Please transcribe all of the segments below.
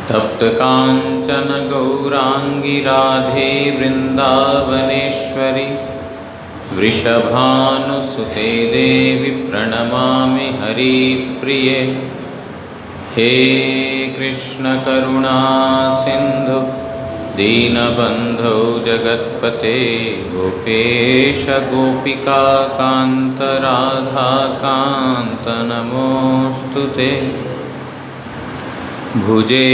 तप्त कांचन गौरांगी राधे वृंदावनेश्वरी वृषभानुसुते देवी प्रणमामि हरिप्रिये। हे कृष्ण करुणा सिंधु दीनबंधो जगत्पते गोपेश गोपिका कांत राधा कांत नमोस्तुते। भुजे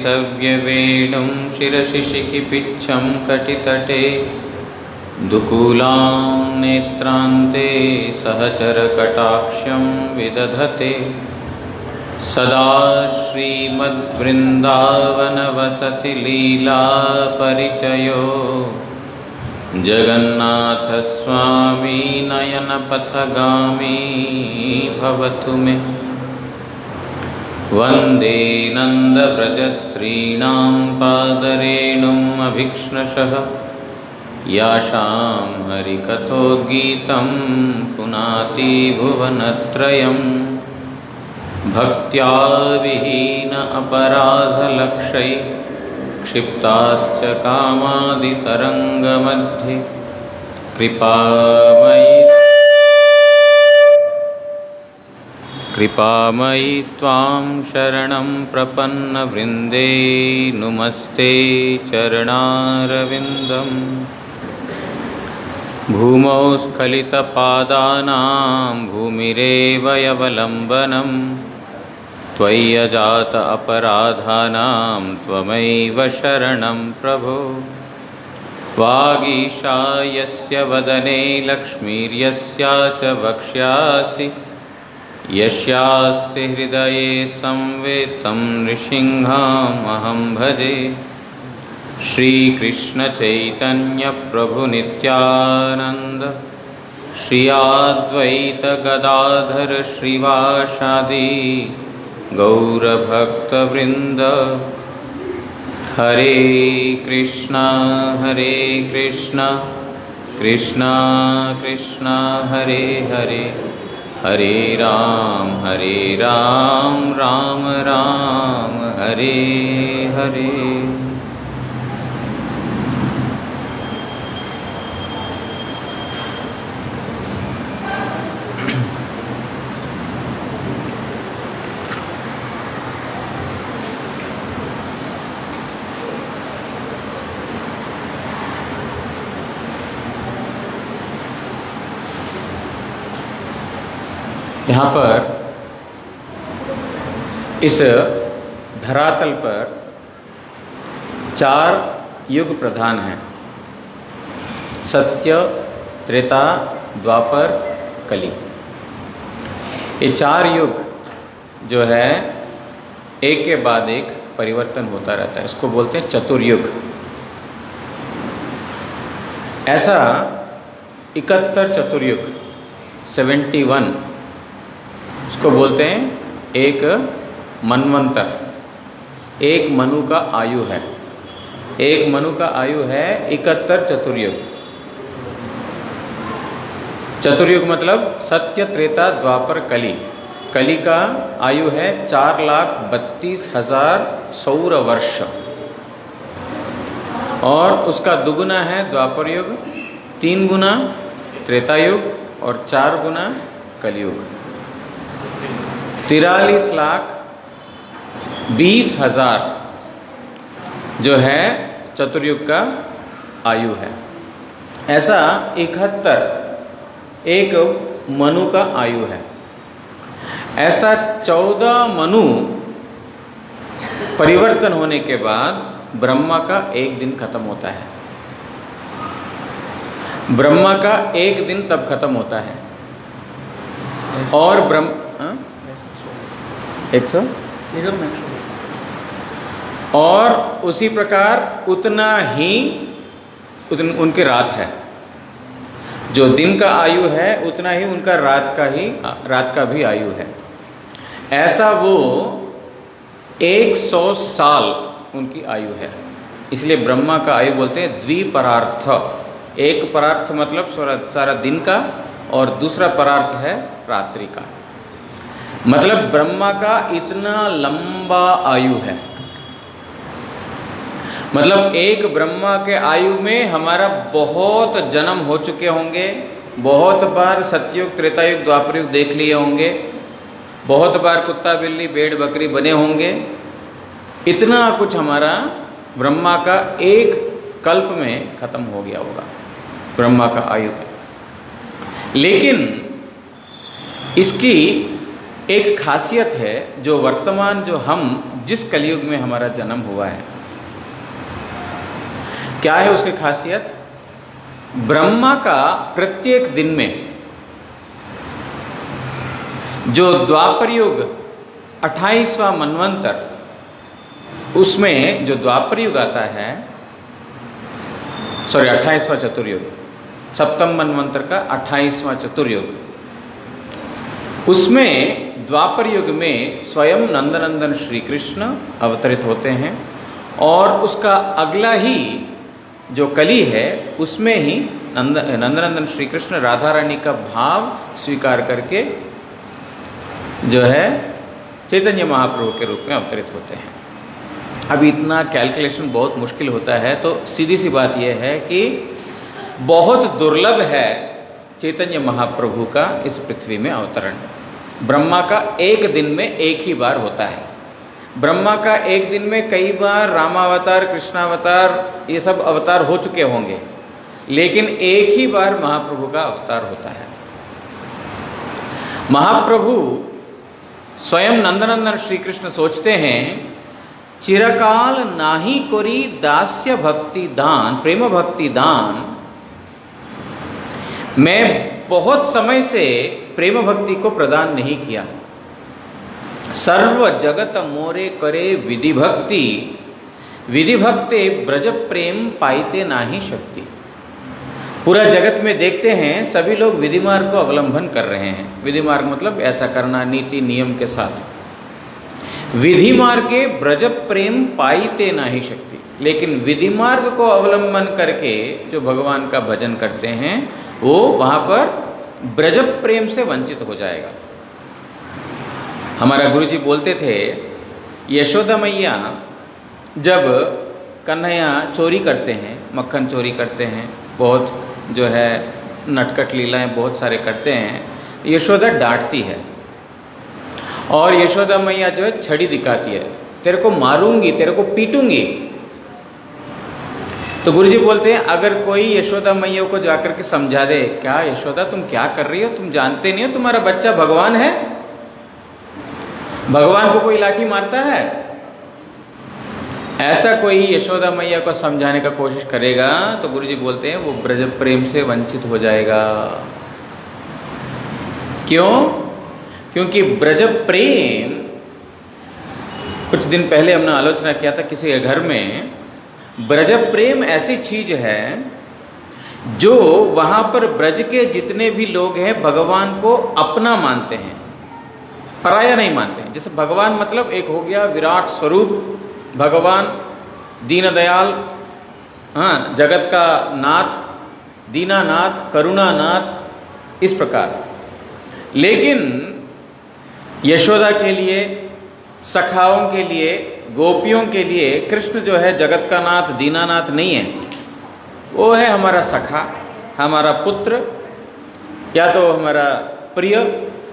सव्यवेणुं शिरसि शिखिपिच्छं कटितटे दुकूलां नेत्रान्ते सहचरकटाक्षं विदधते। सदा श्रीमद्वृन्दावनवसति लीलापरिचयो जगन्नाथस्वामी नयनपथगामी भवतु मे। वन्दे नन्दव्रजस्त्रीणां पादरेणुम् अभीक्ष्णशः यासां हरिकथोद्गीतं पुनाति भुवनत्रयं। भक्त्या विहीन अपराधलक्षैः क्षिप्ताश्च कामादितरङ्गमध्ये कृपामयि त्वां शरणं प्रपन्नवृन्दे। नुमस्ते चरणारविन्दम्। भूमौ स्खलितपादानां भूमिरेव यवलम्बनं। त्वय्यजात अपराधानां त्वमैव शरणं प्रभो। वागीशा यस्य वदने लक्ष्मीर्यस्या च वक्ष्यासि यस्यास्ति हृदये संवेतं नृसिंहमहं भजे। श्रीकृष्ण चैतन्य प्रभु नित्यानंद श्री अद्वैत गदाधर श्रीवासादि गौरभक्तवृंद। हरे कृष्णा कृष्णा कृष्णा हरे हरे, हरे राम राम राम हरे हरे। यहाँ पर इस धरातल पर 4 युग प्रधान हैं। सत्य, त्रेता, द्वापर, कली। ये 4 युग जो है एक के बाद एक परिवर्तन होता रहता है, इसको बोलते हैं चतुर्युग। ऐसा 71 चतुर्युग 71 उसको बोलते हैं एक मनवंतर। एक मनु का आयु है, एक मनु का आयु है 71 चतुर्युग। चतुर्युग मतलब सत्य, त्रेता, द्वापर, कली। कली का आयु है 4,32,000 सौर वर्ष और उसका दुगुना है द्वापर युग, 3 गुना त्रेता युग और 4 गुना कलयुग। 43,20,000 जो है चतुर्युग का आयु है। ऐसा 71 एक मनु का आयु है। ऐसा 14 मनु परिवर्तन होने के बाद ब्रह्मा का एक दिन खत्म होता है। ब्रह्मा का एक दिन तब खत्म होता है और ब्रह्म 100 और उसी प्रकार उतना ही उनके रात है। जो दिन का आयु है उतना ही उनका रात का भी आयु है। ऐसा वो 100 साल उनकी आयु है। इसलिए ब्रह्मा का आयु बोलते हैं द्विपरार्थ। एक परार्थ मतलब सारा दिन का और दूसरा परार्थ है रात्रि का। मतलब ब्रह्मा का इतना लंबा आयु है मतलब एक ब्रह्मा के आयु में हमारा बहुत जन्म हो चुके होंगे, बहुत बार सतयुग त्रेतायुग द्वापरयुग देख लिए होंगे, बहुत बार कुत्ता बिल्ली भेड़ बकरी बने होंगे। इतना कुछ हमारा ब्रह्मा का एक कल्प में खत्म हो गया होगा, ब्रह्मा का आयु में। लेकिन इसकी एक खासियत है, जो वर्तमान जो हम जिस कलयुग में हमारा जन्म हुआ है, क्या है उसकी खासियत? ब्रह्मा का प्रत्येक दिन में जो द्वापर युग 28वां मनवंतर, उसमें जो द्वापर युग आता है, 28वां चतुर्युग, सप्तम मनवंतर का 28वां चतुर्युग, उसमें द्वापर युग में स्वयं नंदनंदन श्री कृष्ण अवतरित होते हैं, और उसका अगला ही जो कली है उसमें ही नंदनंदन श्री कृष्ण राधा रानी का भाव स्वीकार करके जो है चैतन्य महाप्रभु के रूप में अवतरित होते हैं। अब इतना कैलकुलेशन बहुत मुश्किल होता है, तो सीधी सी बात यह है कि बहुत दुर्लभ है चैतन्य महाप्रभु का इस पृथ्वी में अवतरण। ब्रह्मा का एक दिन में एक ही बार होता है। ब्रह्मा का एक दिन में कई बार रामावतार, कृष्णावतार, ये सब अवतार हो चुके होंगे, लेकिन एक ही बार महाप्रभु का अवतार होता है। महाप्रभु स्वयं नंदनंदन श्री कृष्ण सोचते हैं, चिरकाल नाही कोरी दास्य भक्ति दान, प्रेम भक्ति दान। मैं बहुत समय से प्रेम भक्ति को प्रदान नहीं किया। सर्व जगत मोरे करे विधि भक्ति, विधि भक्ते ब्रज प्रेम पाइते नाही शक्ति। पूरा जगत में देखते हैं सभी लोग विधि मार्ग को अवलंबन कर रहे हैं। विधि मार्ग मतलब ऐसा करना, नीति नियम के साथ। विधि मार्ग के ब्रज प्रेम पाइते नाही शक्ति, लेकिन विधि मार्ग को अवलंबन करके जो भगवान का भजन करते हैं, वो वहाँ पर ब्रज प्रेम से वंचित हो जाएगा। हमारा गुरुजी बोलते थे, यशोदा मैया जब कन्हैया चोरी करते हैं, मक्खन चोरी करते हैं, बहुत जो है नटखट लीलाएं बहुत सारे करते हैं, यशोदा डांटती है और यशोदा मैया जो है छड़ी दिखाती है, तेरे को मारूंगी, तेरे को पीटूंगी। तो गुरुजी बोलते हैं, अगर कोई यशोदा मैया को जाकर के समझा दे, क्या यशोदा तुम क्या कर रही हो, तुम जानते नहीं हो तुम्हारा बच्चा भगवान है, भगवान को कोई लाठी मारता है, ऐसा कोई यशोदा मैया को समझाने का कोशिश करेगा तो गुरुजी बोलते हैं वो ब्रज प्रेम से वंचित हो जाएगा। क्यों? क्योंकि ब्रज प्रेम, कुछ दिन पहले हमने आलोचना किया था किसी घर में, ब्रज प्रेम ऐसी चीज है जो वहाँ पर ब्रज के जितने भी लोग हैं भगवान को अपना मानते हैं, पराया नहीं मानते हैं। जैसे भगवान मतलब एक हो गया विराट स्वरूप भगवान, दीनदयाल, हाँ, जगत का नाथ, दीनानाथ, करुणानाथ, इस प्रकार। लेकिन यशोदा के लिए, सखाओं के लिए, गोपियों के लिए कृष्ण जो है जगत का नाथ, दीनानाथ नहीं है। वो है हमारा सखा, हमारा पुत्र, या तो हमारा प्रिय।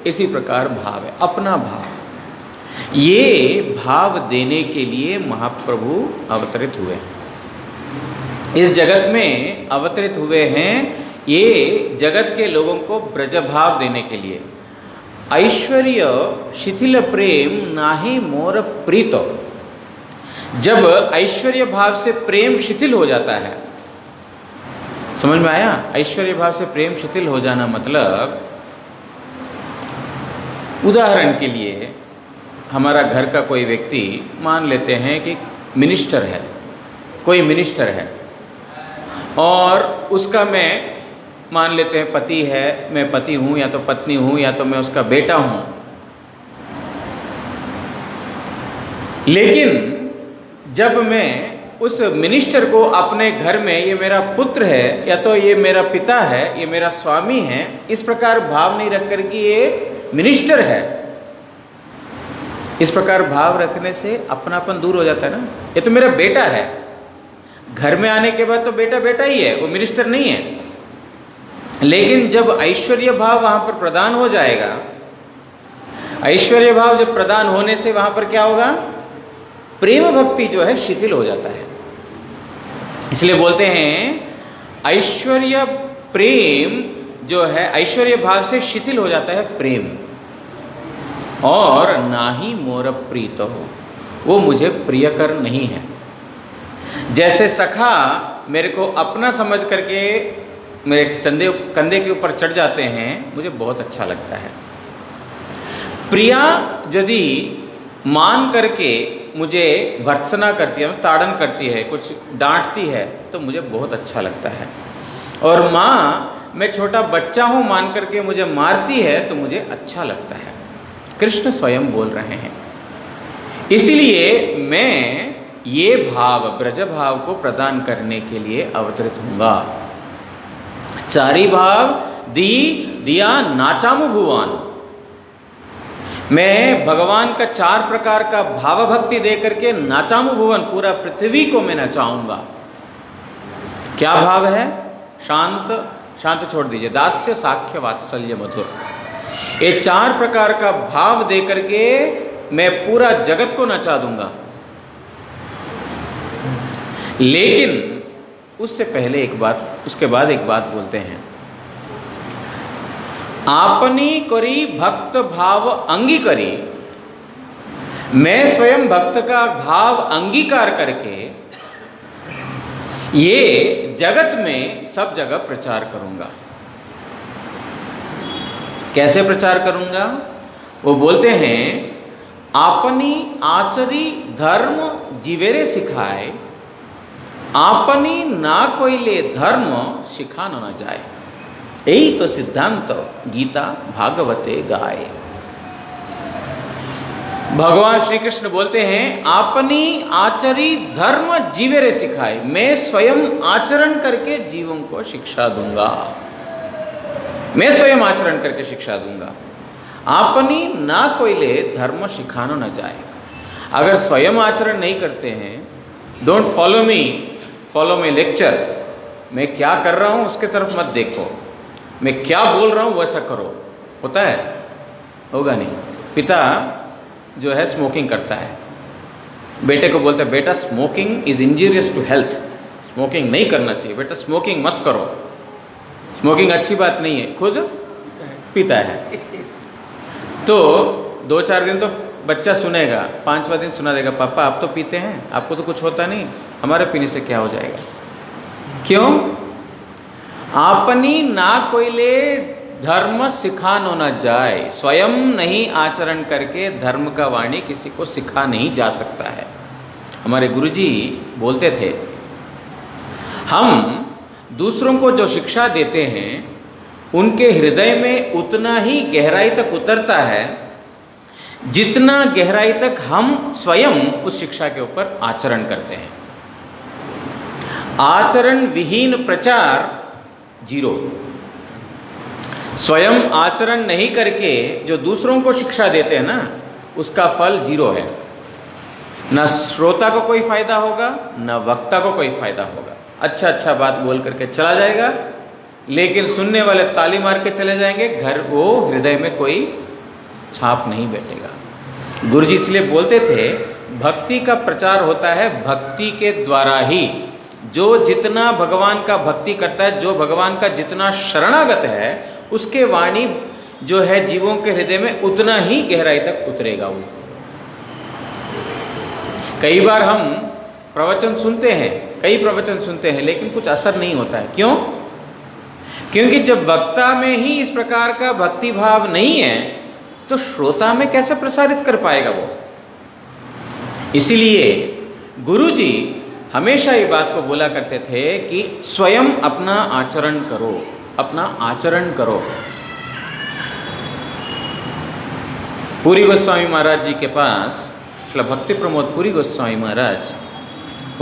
इसी प्रकार भाव है, अपना भाव। ये भाव देने के लिए महाप्रभु अवतरित हुए, इस जगत में अवतरित हुए हैं, ये जगत के लोगों को ब्रज भाव देने के लिए। ऐश्वर्य शिथिल प्रेम नाहि मोर प्रीतो। जब ऐश्वर्य भाव से प्रेम शिथिल हो जाता है, समझ में आया? ऐश्वर्य भाव से प्रेम शिथिल हो जाना मतलब, उदाहरण के लिए हमारा घर का कोई व्यक्ति, मान लेते हैं कि मिनिस्टर है, कोई मिनिस्टर है, और उसका मैं मान लेते हैं पति है, मैं पति हूँ या तो पत्नी हूँ या तो मैं उसका बेटा हूँ। लेकिन जब मैं उस मिनिस्टर को अपने घर में, ये मेरा पुत्र है या तो ये मेरा पिता है, ये मेरा स्वामी है, इस प्रकार भाव नहीं रख कर कि ये मिनिस्टर है, इस प्रकार भाव रखने से अपनापन दूर हो जाता है ना। ये तो मेरा बेटा है, घर में आने के बाद तो बेटा बेटा ही है, वो मिनिस्टर नहीं है। लेकिन जब ऐश्वर्य भाव वहां पर प्रदान हो जाएगा, ऐश्वर्य भाव जब प्रदान होने से वहां पर क्या होगा, प्रेम भक्ति जो है शिथिल हो जाता है। इसलिए बोलते हैं ऐश्वर्य प्रेम जो है, ऐश्वर्य भाव से शिथिल हो जाता है प्रेम। और ना ही मोर प्रीत हो, वो मुझे प्रियकर नहीं है। जैसे सखा मेरे को अपना समझ करके मेरे कंधे के ऊपर चढ़ जाते हैं, मुझे बहुत अच्छा लगता है। प्रिया यदि मान करके मुझे भर्त्सना करती है, ताड़न करती है, कुछ डांटती है, तो मुझे बहुत अच्छा लगता है। और माँ, मैं छोटा बच्चा हूँ मान करके मुझे मारती है, तो मुझे अच्छा लगता है। कृष्ण स्वयं बोल रहे हैं। इसलिए मैं ये भाव, ब्रज भाव को प्रदान करने के लिए अवतरित हूँगा। चारी भाव दिया नाचामु भुवन। मैं भगवान का 4 प्रकार का भाव भक्ति दे करके नाचामु भुवन, पूरा पृथ्वी को मैं नचाऊंगा। क्या भाव है? शांत छोड़ दीजिए, दास्य साख्य वात्सल्य मधुर। ये 4 प्रकार का भाव दे करके मैं पूरा जगत को नचा दूंगा। लेकिन उससे पहले उसके बाद एक बात बोलते हैं, आपनी करी भक्त भाव अंगीकरी। मैं स्वयं भक्त का भाव अंगीकार करके ये जगत में सब जगह प्रचार करूंगा। कैसे प्रचार करूंगा? वो बोलते हैं, आपनी आचरी धर्म जीवेरे सिखाए, आपनी ना कोई ले धर्म सिखाना न जाए। यही तो सिद्धांत गीता भागवते गाए। भगवान श्री कृष्ण बोलते हैं, आपनी आचरी धर्म जीवेरे सिखाए। मैं स्वयं आचरण करके जीवों को शिक्षा दूंगा। मैं स्वयं आचरण करके शिक्षा दूंगा। आपनी ना कोई ले धर्म सिखाना न जाए। अगर स्वयं आचरण नहीं करते हैं, don't follow me, follow my lecture. मैं क्या कर रहा हूँ उसके तरफ मत देखो, मैं क्या बोल रहा हूँ वैसा करो। होता है? होगा नहीं। पिता जो है स्मोकिंग करता है, बेटे को बोलता है, बेटा smoking is injurious to health, smoking नहीं करना चाहिए, बेटा स्मोकिंग मत करो, स्मोकिंग अच्छी बात नहीं है। खुद पीता है। तो 2-4 दिन तो बच्चा सुनेगा, 5वां दिन सुना देगा, पापा आप तो पीते हैं, आपको तो कुछ होता नहीं, हमारे पीने से क्या हो जाएगा? क्यों? आपनी ना कोई ले धर्म सिखानो न जाए। स्वयं नहीं आचरण करके धर्म का वाणी किसी को सिखा नहीं जा सकता है। हमारे गुरुजी बोलते थे, हम दूसरों को जो शिक्षा देते हैं उनके हृदय में उतना ही गहराई तक उतरता है जितना गहराई तक हम स्वयं उस शिक्षा के ऊपर आचरण करते हैं। आचरण विहीन प्रचार 0। स्वयं आचरण नहीं करके जो दूसरों को शिक्षा देते हैं ना, उसका फल 0 है। न श्रोता को कोई फायदा होगा, न वक्ता को कोई फायदा होगा। अच्छा बात बोल करके चला जाएगा, लेकिन सुनने वाले ताली मार के चले जाएंगे, घर वो हृदय में कोई छाप नहीं बैठेगा। गुरुजी इसलिए बोलते थे, भक्ति का प्रचार होता है भक्ति के द्वारा ही। जो जितना भगवान का भक्ति करता है, जो भगवान का जितना शरणागत है, उसके वाणी जो है जीवों के हृदय में उतना ही गहराई तक उतरेगा वो। कई बार हम प्रवचन सुनते हैं, कई प्रवचन सुनते हैं, लेकिन कुछ असर नहीं होता है। क्यों? क्योंकि जब वक्ता में ही इस प्रकार का भक्ति भाव नहीं है, तो श्रोता में कैसे प्रसारित कर पाएगा वो? इसीलिए गुरुजी हमेशा ये बात को बोला करते थे कि स्वयं अपना आचरण करो, अपना आचरण करो। पुरी गोस्वामी महाराज जी के पास, श्री भक्ति प्रमोद पुरी गोस्वामी महाराज,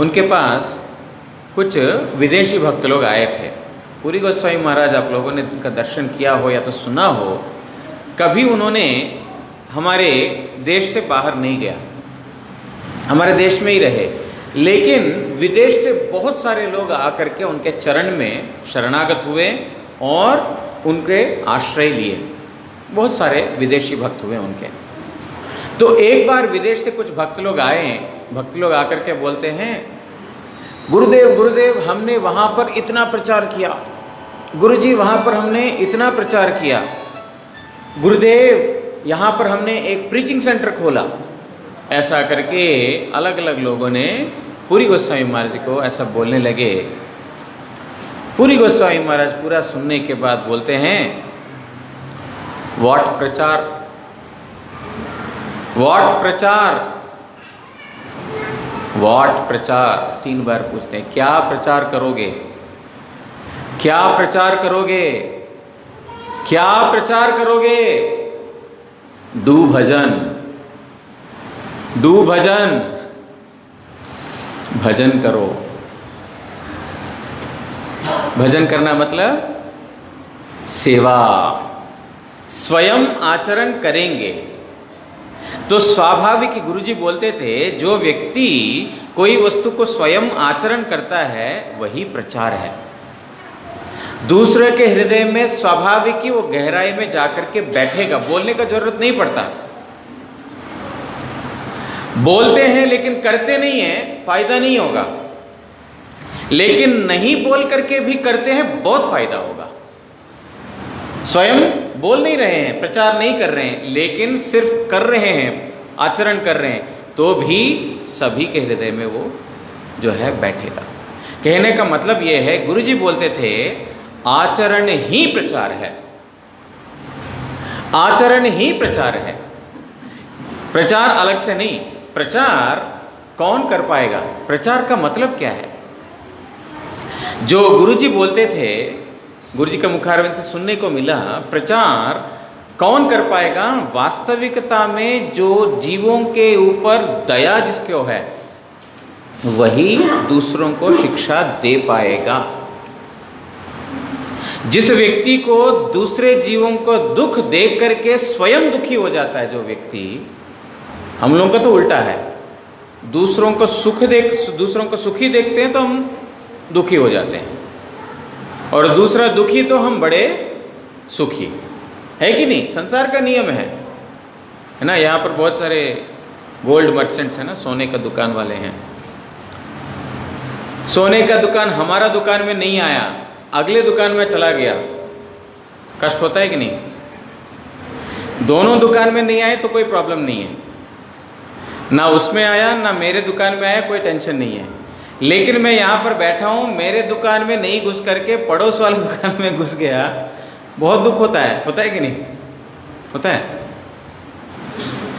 उनके पास कुछ विदेशी भक्त लोग आए थे। पुरी गोस्वामी महाराज, आप लोगों ने उनका दर्शन किया हो या तो सुना हो, कभी उन्होंने हमारे देश से बाहर नहीं गया, हमारे देश में ही रहे। लेकिन विदेश से बहुत सारे लोग आकर के उनके चरण में शरणागत हुए और उनके आश्रय लिए। बहुत सारे विदेशी भक्त हुए उनके। तो एक बार विदेश से कुछ भक्त लोग आए, भक्त लोग आकर के बोलते हैं, गुरुदेव गुरुदेव हमने वहाँ पर इतना प्रचार किया, गुरुजी वहाँ पर हमने इतना प्रचार किया, गुरुदेव यहाँ पर हमने एक प्रीचिंग सेंटर खोला। ऐसा करके अलग अलग लोगों ने पूरी गोस्वामी महाराज को ऐसा बोलने लगे। पूरी गोस्वामी महाराज पूरा सुनने के बाद बोलते हैं, व्हाट प्रचार, व्हाट प्रचार, व्हाट प्रचार, 3 बार पूछते हैं, क्या प्रचार करोगे, क्या प्रचार करोगे, क्या प्रचार करोगे? डू भजन, डू भजन, भजन करो। भजन करना मतलब सेवा, स्वयं आचरण करेंगे। तो स्वाभाविक गुरुजी बोलते थे, जो व्यक्ति कोई वस्तु को स्वयं आचरण करता है वही प्रचार है। दूसरे के हृदय में स्वाभाविक ही वो गहराई में जाकर के बैठेगा, बोलने का जरूरत नहीं पड़ता। बोलते हैं लेकिन करते नहीं है, फायदा नहीं होगा। लेकिन नहीं बोल करके भी करते हैं, बहुत फायदा होगा। स्वयं बोल नहीं रहे हैं, प्रचार नहीं कर रहे हैं, लेकिन सिर्फ कर रहे हैं, आचरण कर रहे हैं, तो भी सभी के हृदय में वो जो है बैठेगा। कहने का मतलब ये है, गुरुजी बोलते थे आचरण ही प्रचार है, आचरण ही प्रचार है, प्रचार अलग से नहीं। प्रचार कौन कर पाएगा? प्रचार का मतलब क्या है? जो गुरुजी बोलते थे, गुरुजी का मुखारविंद से सुनने को मिला, प्रचार कौन कर पाएगा? वास्तविकता में जो जीवों के ऊपर दया जिसको है वही दूसरों को शिक्षा दे पाएगा। जिस व्यक्ति को दूसरे जीवों को दुख देख करके स्वयं दुखी हो जाता है, जो व्यक्ति, हम लोगों का तो उल्टा है, दूसरों को दूसरों को सुखी देखते हैं तो हम दुखी हो जाते हैं, और दूसरा दुखी तो हम बड़े सुखी, है कि नहीं? संसार का नियम है ना। यहाँ पर बहुत सारे गोल्ड मर्चेंट्स हैं ना, सोने का दुकान वाले हैं। सोने का दुकान हमारा दुकान में नहीं आया, अगले दुकान में चला गया, कष्ट होता है कि नहीं? दोनों दुकान में नहीं आए तो कोई प्रॉब्लम नहीं है, ना उसमें आया ना मेरे दुकान में आया, कोई टेंशन नहीं है। लेकिन मैं यहाँ पर बैठा हूँ, मेरे दुकान में नहीं घुस करके पड़ोस वाले दुकान में घुस गया, बहुत दुख होता है कि नहीं? होता है,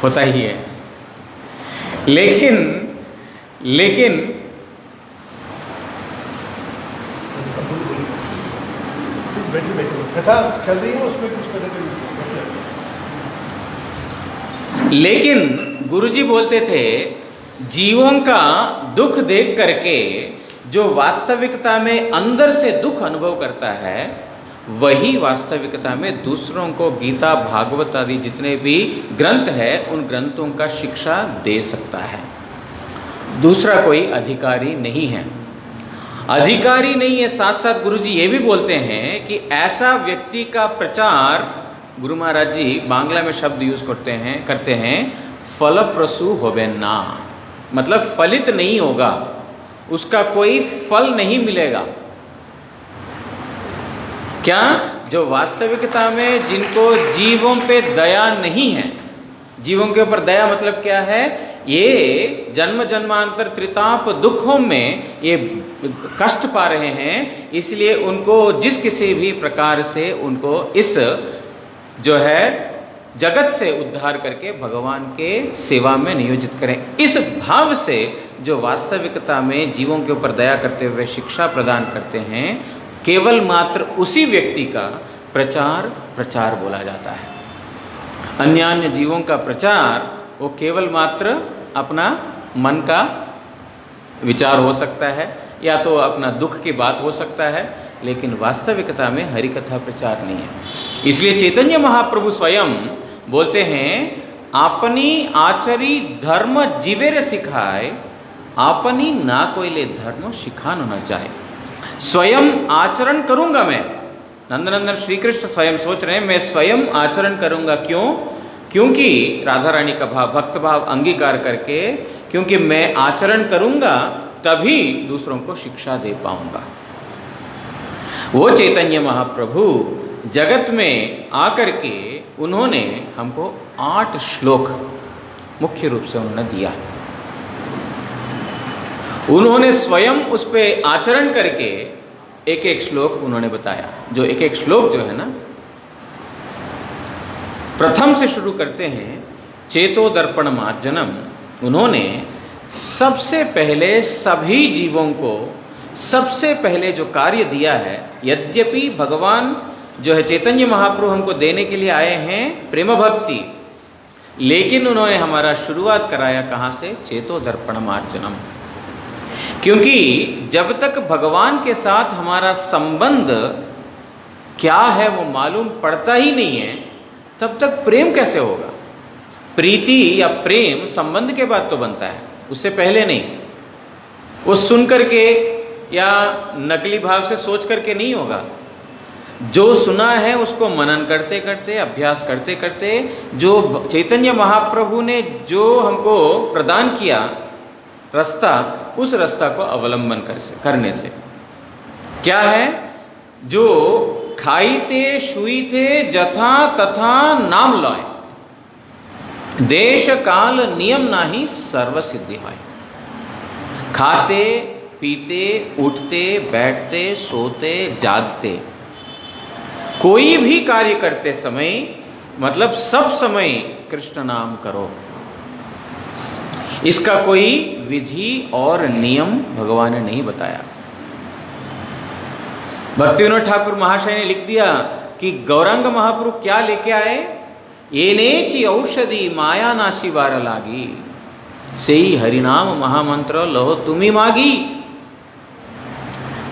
होता ही है। लेकिन कथा चल रही है, उसमें कुछ करें। लेकिन गुरुजी बोलते थे, जीवों का दुख देख करके जो वास्तविकता में अंदर से दुख अनुभव करता है, वही वास्तविकता में दूसरों को गीता, भागवत आदि जितने भी ग्रंथ है उन ग्रंथों का शिक्षा दे सकता है। दूसरा कोई अधिकारी नहीं है, अधिकारी नहीं है। साथ साथ गुरुजी ये भी बोलते हैं कि ऐसा व्यक्ति का प्रचार, गुरु महाराज जी बांग्ला में शब्द यूज करते हैं फलप्रसू होबे ना, मतलब फलित नहीं होगा, उसका कोई फल नहीं मिलेगा। क्या? जो वास्तविकता में जिनको जीवों पे दया नहीं है, जीवों के ऊपर दया मतलब क्या है? ये जन्म जन्मांतर त्रिताप दुखों में ये कष्ट पा रहे हैं, इसलिए उनको जिस किसी भी प्रकार से उनको इस जो है जगत से उद्धार करके भगवान के सेवा में नियोजित करें। इस भाव से जो वास्तविकता में जीवों के ऊपर दया करते हुए शिक्षा प्रदान करते हैं, केवल मात्र उसी व्यक्ति का प्रचार बोला जाता है। अन्य अन्य जीवों का प्रचार वो केवल मात्र अपना मन का विचार हो सकता है, या तो अपना दुख की बात हो सकता है, लेकिन वास्तविकता में हरि कथा प्रचार नहीं है। इसलिए चैतन्य महाप्रभु स्वयं बोलते हैं, अपनी आचरी धर्म जीवेरे सिखाए, आपनी ना कोई धर्म सिखानो न चाहे। स्वयं आचरण करूंगा मैं, नंदनंदन श्री कृष्ण स्वयं सोच रहे हैं मैं स्वयं आचरण करूंगा। क्यों? क्योंकि राधा रानी का भाव, भक्त भाव अंगीकार करके, क्योंकि मैं आचरण करूंगा तभी दूसरों को शिक्षा दे पाऊंगा। वो चैतन्य महाप्रभु जगत में आकर के उन्होंने हमको 8 श्लोक मुख्य रूप से उन्होंने दिया। उन्होंने स्वयं उस पे आचरण करके एक एक श्लोक उन्होंने बताया। जो एक एक श्लोक जो है ना, प्रथम से शुरू करते हैं, चेतो दर्पण मार्जनम। उन्होंने सबसे पहले सभी जीवों को सबसे पहले जो कार्य दिया है, यद्यपि भगवान जो है चैतन्य महाप्रभु हमको देने के लिए आए हैं प्रेम भक्ति, लेकिन उन्होंने हमारा शुरुआत कराया कहाँ से? चेतो दर्पण मार्जनम। क्योंकि जब तक भगवान के साथ हमारा संबंध क्या है वो मालूम पड़ता ही नहीं है, तब तक प्रेम कैसे होगा? प्रीति या प्रेम संबंध के बाद तो बनता है, उससे पहले नहीं। वो सुन करके या नकली भाव से सोच करके नहीं होगा। जो सुना है उसको मनन करते करते, अभ्यास करते करते, जो चैतन्य महाप्रभु ने जो हमको प्रदान किया रास्ता, उस रास्ता को अवलंबन करने से क्या है? जो खाईते शुईते जथा तथा नाम लय, देश काल नियम नाही सर्व सिद्धि है। खाते पीते उठते बैठते सोते जागते, कोई भी कार्य करते समय मतलब सब समय कृष्ण नाम करो। इसका कोई विधि और नियम भगवान ने नहीं बताया। भक्तिविनोद ठाकुर महाशय ने लिख दिया कि गौरांग महाप्रभु क्या लेके आए? येनेची औषधि माया नाशी वार लागी, सेई हरिनाम महामंत्र लहो तुम्ही मागी।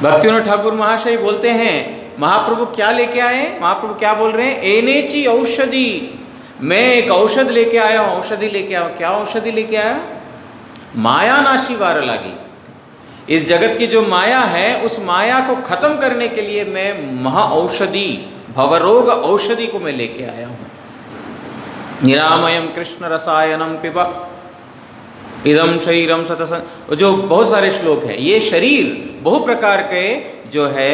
भक्तिविनोद ठाकुर महाशय बोलते हैं महाप्रभु क्या लेके आए? महाप्रभु क्या बोल रहे हैं? एनेची औषधि, मैं एक औषध लेके आया हूं, औषधि लेके आया। क्या औषधि लेके आया? माया नाशी वार लागी। इस जगत की जो माया है, उस माया को खत्म करने के लिए मैं महा औषधि, भवरोग औषधि को मैं लेके आया हूं। निरामयम कृष्ण रसायनम पिबा इदम शरीरम सतसं, जो बहुत सारे श्लोक हैं। ये शरीर बहु प्रकार के जो है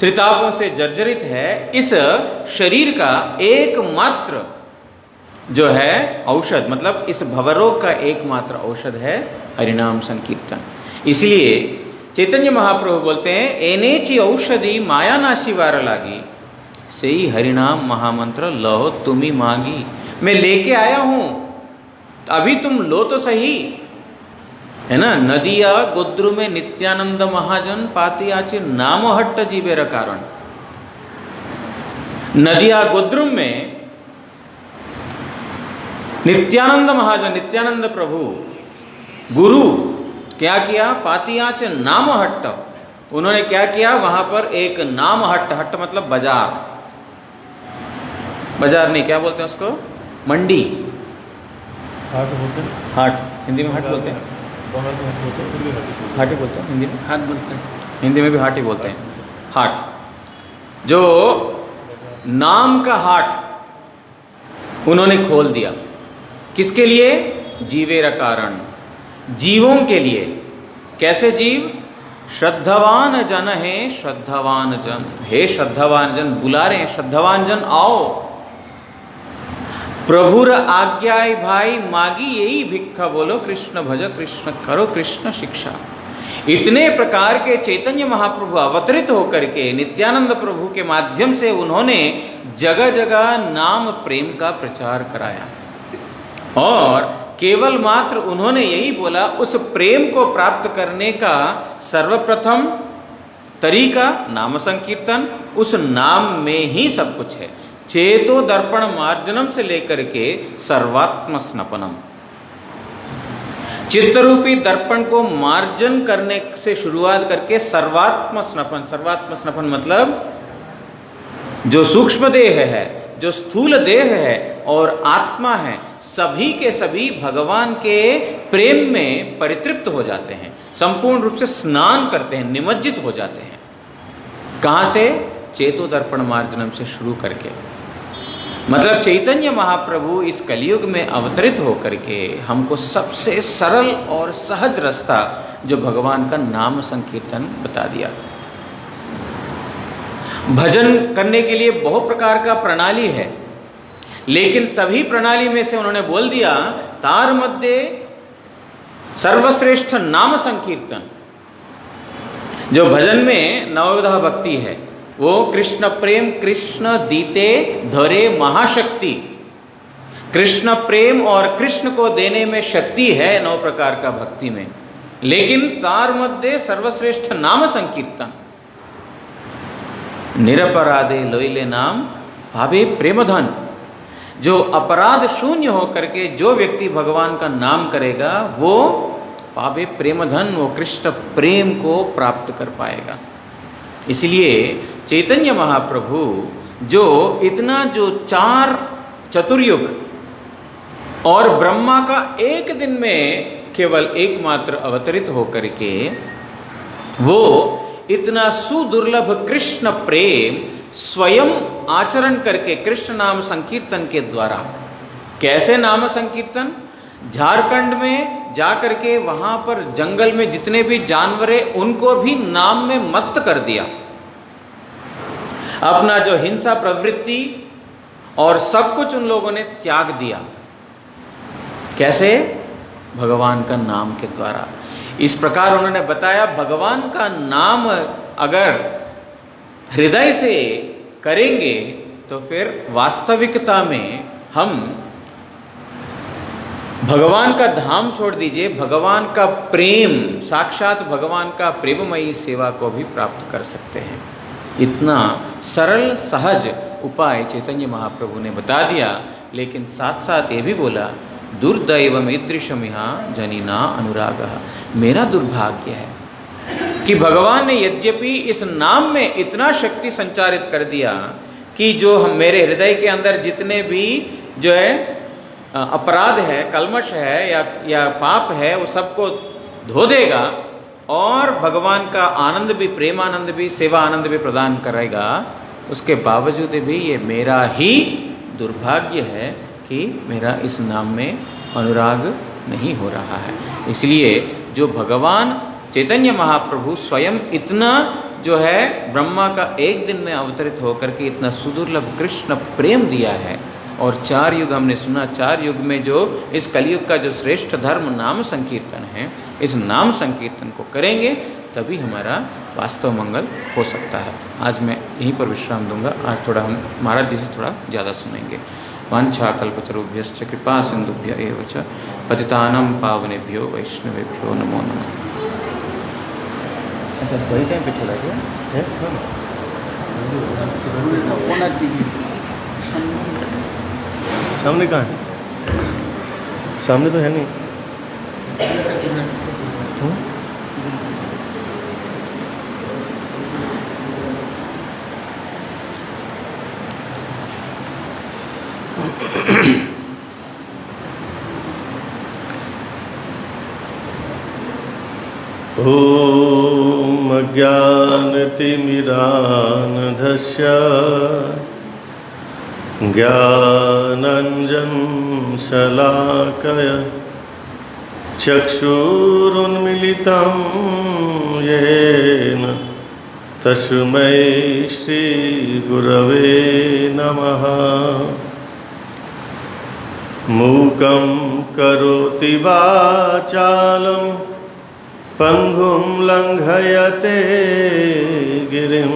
त्रितापों से जर्जरित है। इस शरीर का एकमात्र जो है औषध, मतलब इस भवरोग का एकमात्र औषध है हरिनाम संकीर्तन। इसलिए चैतन्य महाप्रभु बोलते हैं एनेची औषधि माया नाशी वार लागी, सेई हरिनाम महामंत्र लहो तुम्ही मागी। मैं लेके आया हूं, अभी तुम लो तो सही, है ना। नदिया गोद्रु में नित्यानंद महाजन पाती आचे नाम हट्ट जीवेर कारण। नदिया गोद्रु में नित्यानंद महाजन, नित्यानंद प्रभु गुरु क्या किया? पातियाच नाम हट्ट, उन्होंने क्या किया? वहां पर एक नाम हट्ट, हट्ट मतलब बाजार, बाजार नहीं, क्या बोलते हैं उसको? मंडी, हाट बोलते हैं। हाट हिंदी में हाट बोलते हैं, हाट ही बोलते हैं हिंदी में, हाट बोलते हैं, हिंदी में भी हाट ही बोलते हैं। हाट, जो नाम का हाट उन्होंने खोल दिया। किसके लिए? जीवेर कारण, जीवों के लिए। कैसे जीव? श्रद्धावान जन है, श्रद्धावान जन, हे श्रद्धावान जन, बुला रहे हैं श्रद्धावान जन आओ। प्रभुर आज्ञाई भाई मागी यही भिक्षा बोलो, कृष्ण भज कृष्ण करो कृष्ण शिक्षा। इतने प्रकार के चैतन्य महाप्रभु अवतरित होकर के नित्यानंद प्रभु के माध्यम से उन्होंने जगह जगह नाम प्रेम का प्रचार कराया। और केवल मात्र उन्होंने यही बोला, उस प्रेम को प्राप्त करने का सर्वप्रथम तरीका नाम संकीर्तन, उस नाम में ही सब कुछ है। चेतो दर्पण मार्जनम से लेकर के सर्वात्म स्नपनम, चित्तरूपी दर्पण को मार्जन करने से शुरुआत करके सर्वात्म स्नपन। सर्वात्म स्नपन मतलब जो सूक्ष्म देह है, जो स्थूल देह है और आत्मा है, सभी के सभी भगवान के प्रेम में परितृप्त हो जाते हैं, संपूर्ण रूप से स्नान करते हैं, निमज्जित हो जाते हैं। कहाँ से? चेतोदर्पण मार्जनम से शुरू करके। मतलब चैतन्य महाप्रभु इस कलयुग में अवतरित होकर के हमको सबसे सरल और सहज रास्ता जो भगवान का नाम संकीर्तन बता दिया। भजन करने के लिए बहुत प्रकार का प्रणाली है, लेकिन सभी प्रणाली में से उन्होंने बोल दिया तार मध्य सर्वश्रेष्ठ नाम संकीर्तन। जो भजन में नवविधा भक्ति है वो कृष्ण प्रेम, कृष्ण दीते धरे महाशक्ति। कृष्ण प्रेम और कृष्ण को देने में शक्ति है 9 प्रकार का भक्ति में, लेकिन तार मध्य सर्वश्रेष्ठ नाम संकीर्तन। निरपराधे लोइले नाम भावे प्रेमधन। जो अपराध शून्य होकर के जो व्यक्ति भगवान का नाम करेगा वो पावे प्रेमधन, वो कृष्ण प्रेम को प्राप्त कर पाएगा। इसलिए चैतन्य महाप्रभु जो इतना जो 4 चतुर्युग और ब्रह्मा का एक दिन में केवल एकमात्र अवतरित होकर के वो इतना सुदुर्लभ कृष्ण प्रेम स्वयं आचरण करके कृष्ण नाम संकीर्तन के द्वारा। कैसे नाम संकीर्तन? झारखंड में जाकर के वहां पर जंगल में जितने भी जानवर हैं उनको भी नाम में मत्त कर दिया। अपना जो हिंसा प्रवृत्ति और सब कुछ उन लोगों ने त्याग दिया। कैसे? भगवान का नाम के द्वारा। इस प्रकार उन्होंने बताया भगवान का नाम अगर हृदय से करेंगे तो फिर वास्तविकता में हम भगवान का धाम छोड़ दीजिए, भगवान का प्रेम, साक्षात भगवान का प्रेममयी सेवा को भी प्राप्त कर सकते हैं। इतना सरल सहज उपाय चैतन्य महाप्रभु ने बता दिया, लेकिन साथ साथ ये भी बोला दुर्दैवम ईदृशमिहा जनिना अनुरागः। मेरा दुर्भाग्य है कि भगवान ने यद्यपि इस नाम में इतना शक्ति संचारित कर दिया कि जो हम मेरे हृदय के अंदर जितने भी जो है अपराध है, कलमश है या पाप है वो सबको धो देगा और भगवान का आनंद भी, प्रेमानंद भी, सेवा आनंद भी प्रदान करेगा। उसके बावजूद भी ये मेरा ही दुर्भाग्य है कि मेरा इस नाम में अनुराग नहीं हो रहा है। इसलिए जो भगवान चैतन्य महाप्रभु स्वयं इतना जो है ब्रह्मा का एक दिन में अवतरित होकर के इतना सुदुर्लभ कृष्ण प्रेम दिया है, और 4 युग हमने सुना, 4 युग में जो इस कलयुग का जो श्रेष्ठ धर्म नाम संकीर्तन है, इस नाम संकीर्तन को करेंगे तभी हमारा वास्तव मंगल हो सकता है। आज मैं यहीं पर विश्राम दूंगा। आज थोड़ा हम महाराज जी से थोड़ा ज़्यादा सुनेंगे। वाञ्छाकल्पतरुभ्यश्च कृपा सिन्धुभ्य एव च पतितानां पावनेभ्यो वैष्णवेभ्यो नमो नमः। अच्छा, बड़ी टाइम पे छोड़ा गया सामने कहाँ है? सामने तो है नहीं। ॐ अज्ञानतिमिरान्धस्य ज्ञानञ्जनशलाकया चक्षुरुन्मीलितं येन तस्मै श्रीगुरवे नमः। मूकं करोति वाचालं पंगुं लंघयते गिरिं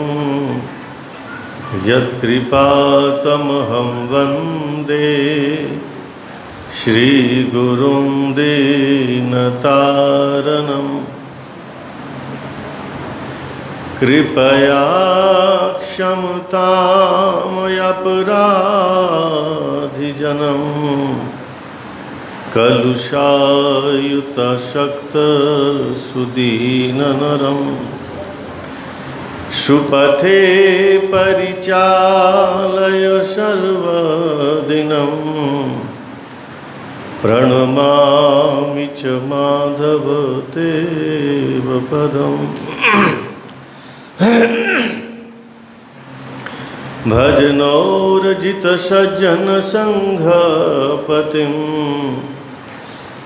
यत्कृपातमहं वन्दे श्रीगुरुं दीनतारणम्। कृपया क्षमतामयपराधिजनम् कलुषायुतशक्तसुदीननरं सुपथे परिचालय सर्वदिनं प्रणमामि च माधव तेव पदम् भजनोरजितसज्जनसङ्घपतिं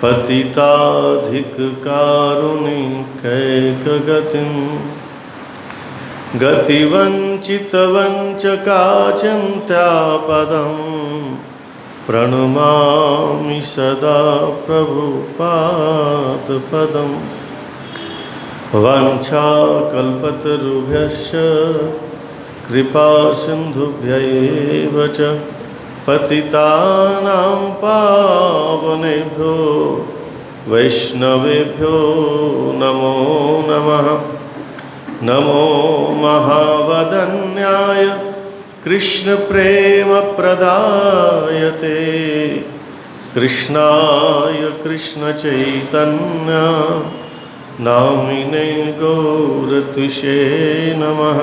पतिताधिककारुणिकैकगतिं गतिवञ्चितवञ्चकाचिन्त्यापदं प्रणमामि सदा प्रभुपादपदम् वाञ्छाकल्पतरुभ्यश्च कृपा सिन्धुभ्यैव च पतितानां पावनेभ्यो वैष्णवेभ्यो नमो नमः। नमो महावदन्याय कृष्णप्रेमप्रदायते कृष्णाय कृष्णचैतन्य नामिने गौरत्विषे नमः।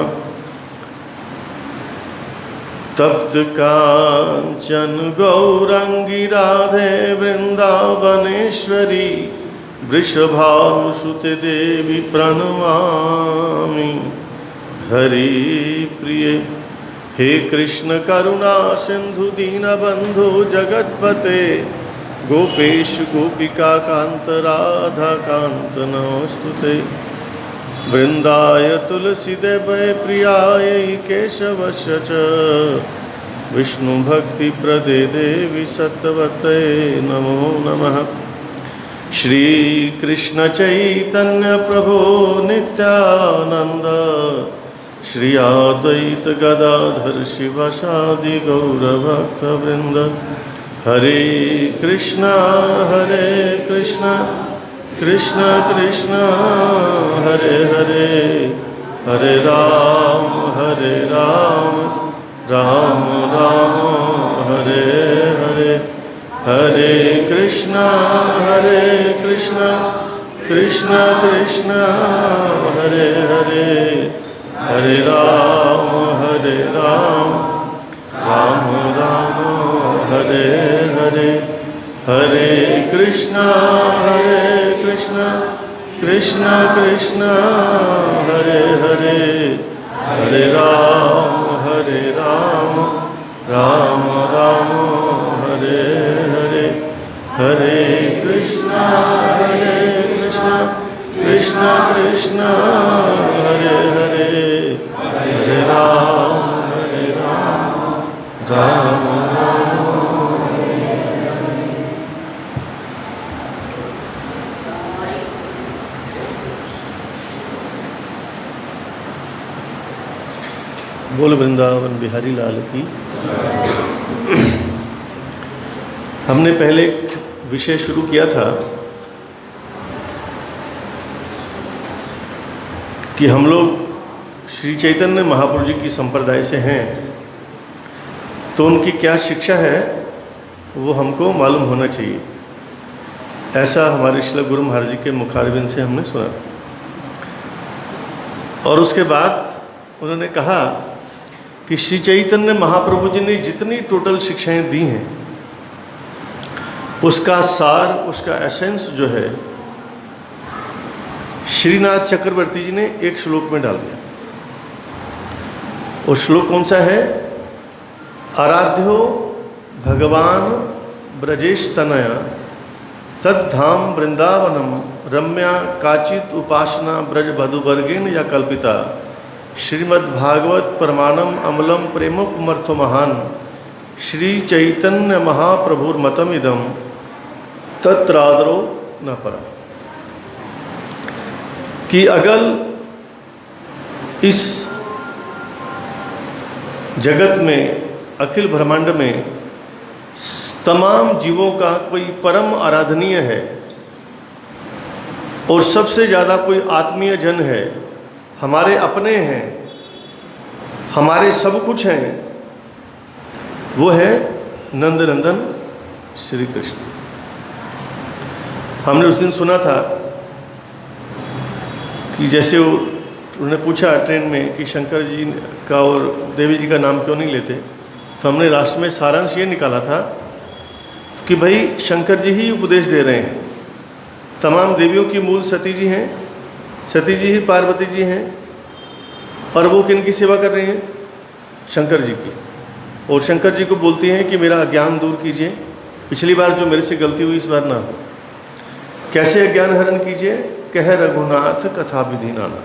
तप्त कांचन गौरांगी राधे वृंदावनेश्वरी वृषभानुसुते देवी प्रणमामि। हरि प्रिय हे कृष्ण करुणा सिंधु दीनबंधु जगतपते गोपेश गोपिका कांत राधा कांत नमोस्तुते। वृंदाय तुलसीदेवै प्रियाय केशवस्य च विष्णु भक्ति प्रदे देवी सत्वते नमो नमः। श्री कृष्ण चैतन्य प्रभो नित्यानंद श्री अद्वैत गदाधर शिवासादि गौरभक्तवृंद। हरे कृष्णा कृष्ण कृष्ण हरे हरे हरे राम राम राम हरे हरे। हरे कृष्णा कृष्ण कृष्ण हरे हरे हरे राम राम राम हरे हरे। हरे कृष्णा कृष्ण कृष्ण हरे हरे हरे राम राम राम हरे हरे। हरे कृष्णा कृष्ण कृष्ण हरे हरे हरे राम राम राम। बोल वृंदावन बिहारी लाल की। हमने पहले एक विषय शुरू किया था कि हम लोग श्री चैतन्य महाप्रभु जी की संप्रदाय से हैं, तो उनकी क्या शिक्षा है वो हमको मालूम होना चाहिए। ऐसा हमारे श्री गुरु महाराज जी के मुखारबिंद से हमने सुना। और उसके बाद उन्होंने कहा कि श्री चैतन्य महाप्रभु जी ने जितनी टोटल शिक्षाएं दी हैं उसका सार, उसका एसेंस जो है श्रीनाथ चक्रवर्ती जी ने एक श्लोक में डाल दिया। और श्लोक कौन सा है? आराध्यो भगवान ब्रजेश तनया तद्धाम वृंदावनम रम्या काचित उपासना ब्रज वधुवर्गेन या कल्पिता श्रीमद्भागवत प्रमाणम अमलम प्रेमोपमर्थो महान श्री चैतन्य महाप्रभुर्मतमिदम तत्रादरो न परा। कि अगर इस जगत में, अखिल ब्रह्मांड में तमाम जीवों का कोई परम आराधनीय है और सबसे ज़्यादा कोई आत्मीय जन है, हमारे अपने हैं, हमारे सब कुछ हैं, वो है नंदनंदन श्री कृष्ण। हमने उस दिन सुना था कि जैसे उन्होंने पूछा ट्रेन में कि शंकर जी का और देवी जी का नाम क्यों नहीं लेते, तो हमने लास्ट में सारांश ये निकाला था कि भाई शंकर जी ही उपदेश दे रहे हैं। तमाम देवियों की मूल सती जी हैं, सती जी ही पार्वती जी हैं, और वो किनकी सेवा कर रहे हैं? शंकर जी की। और शंकर जी को बोलती हैं कि मेरा अज्ञान दूर कीजिए, पिछली बार जो मेरे से गलती हुई इस बार ना हो। कैसे अज्ञान हरण कीजिए? कह रघुनाथ कथा विधि नाना।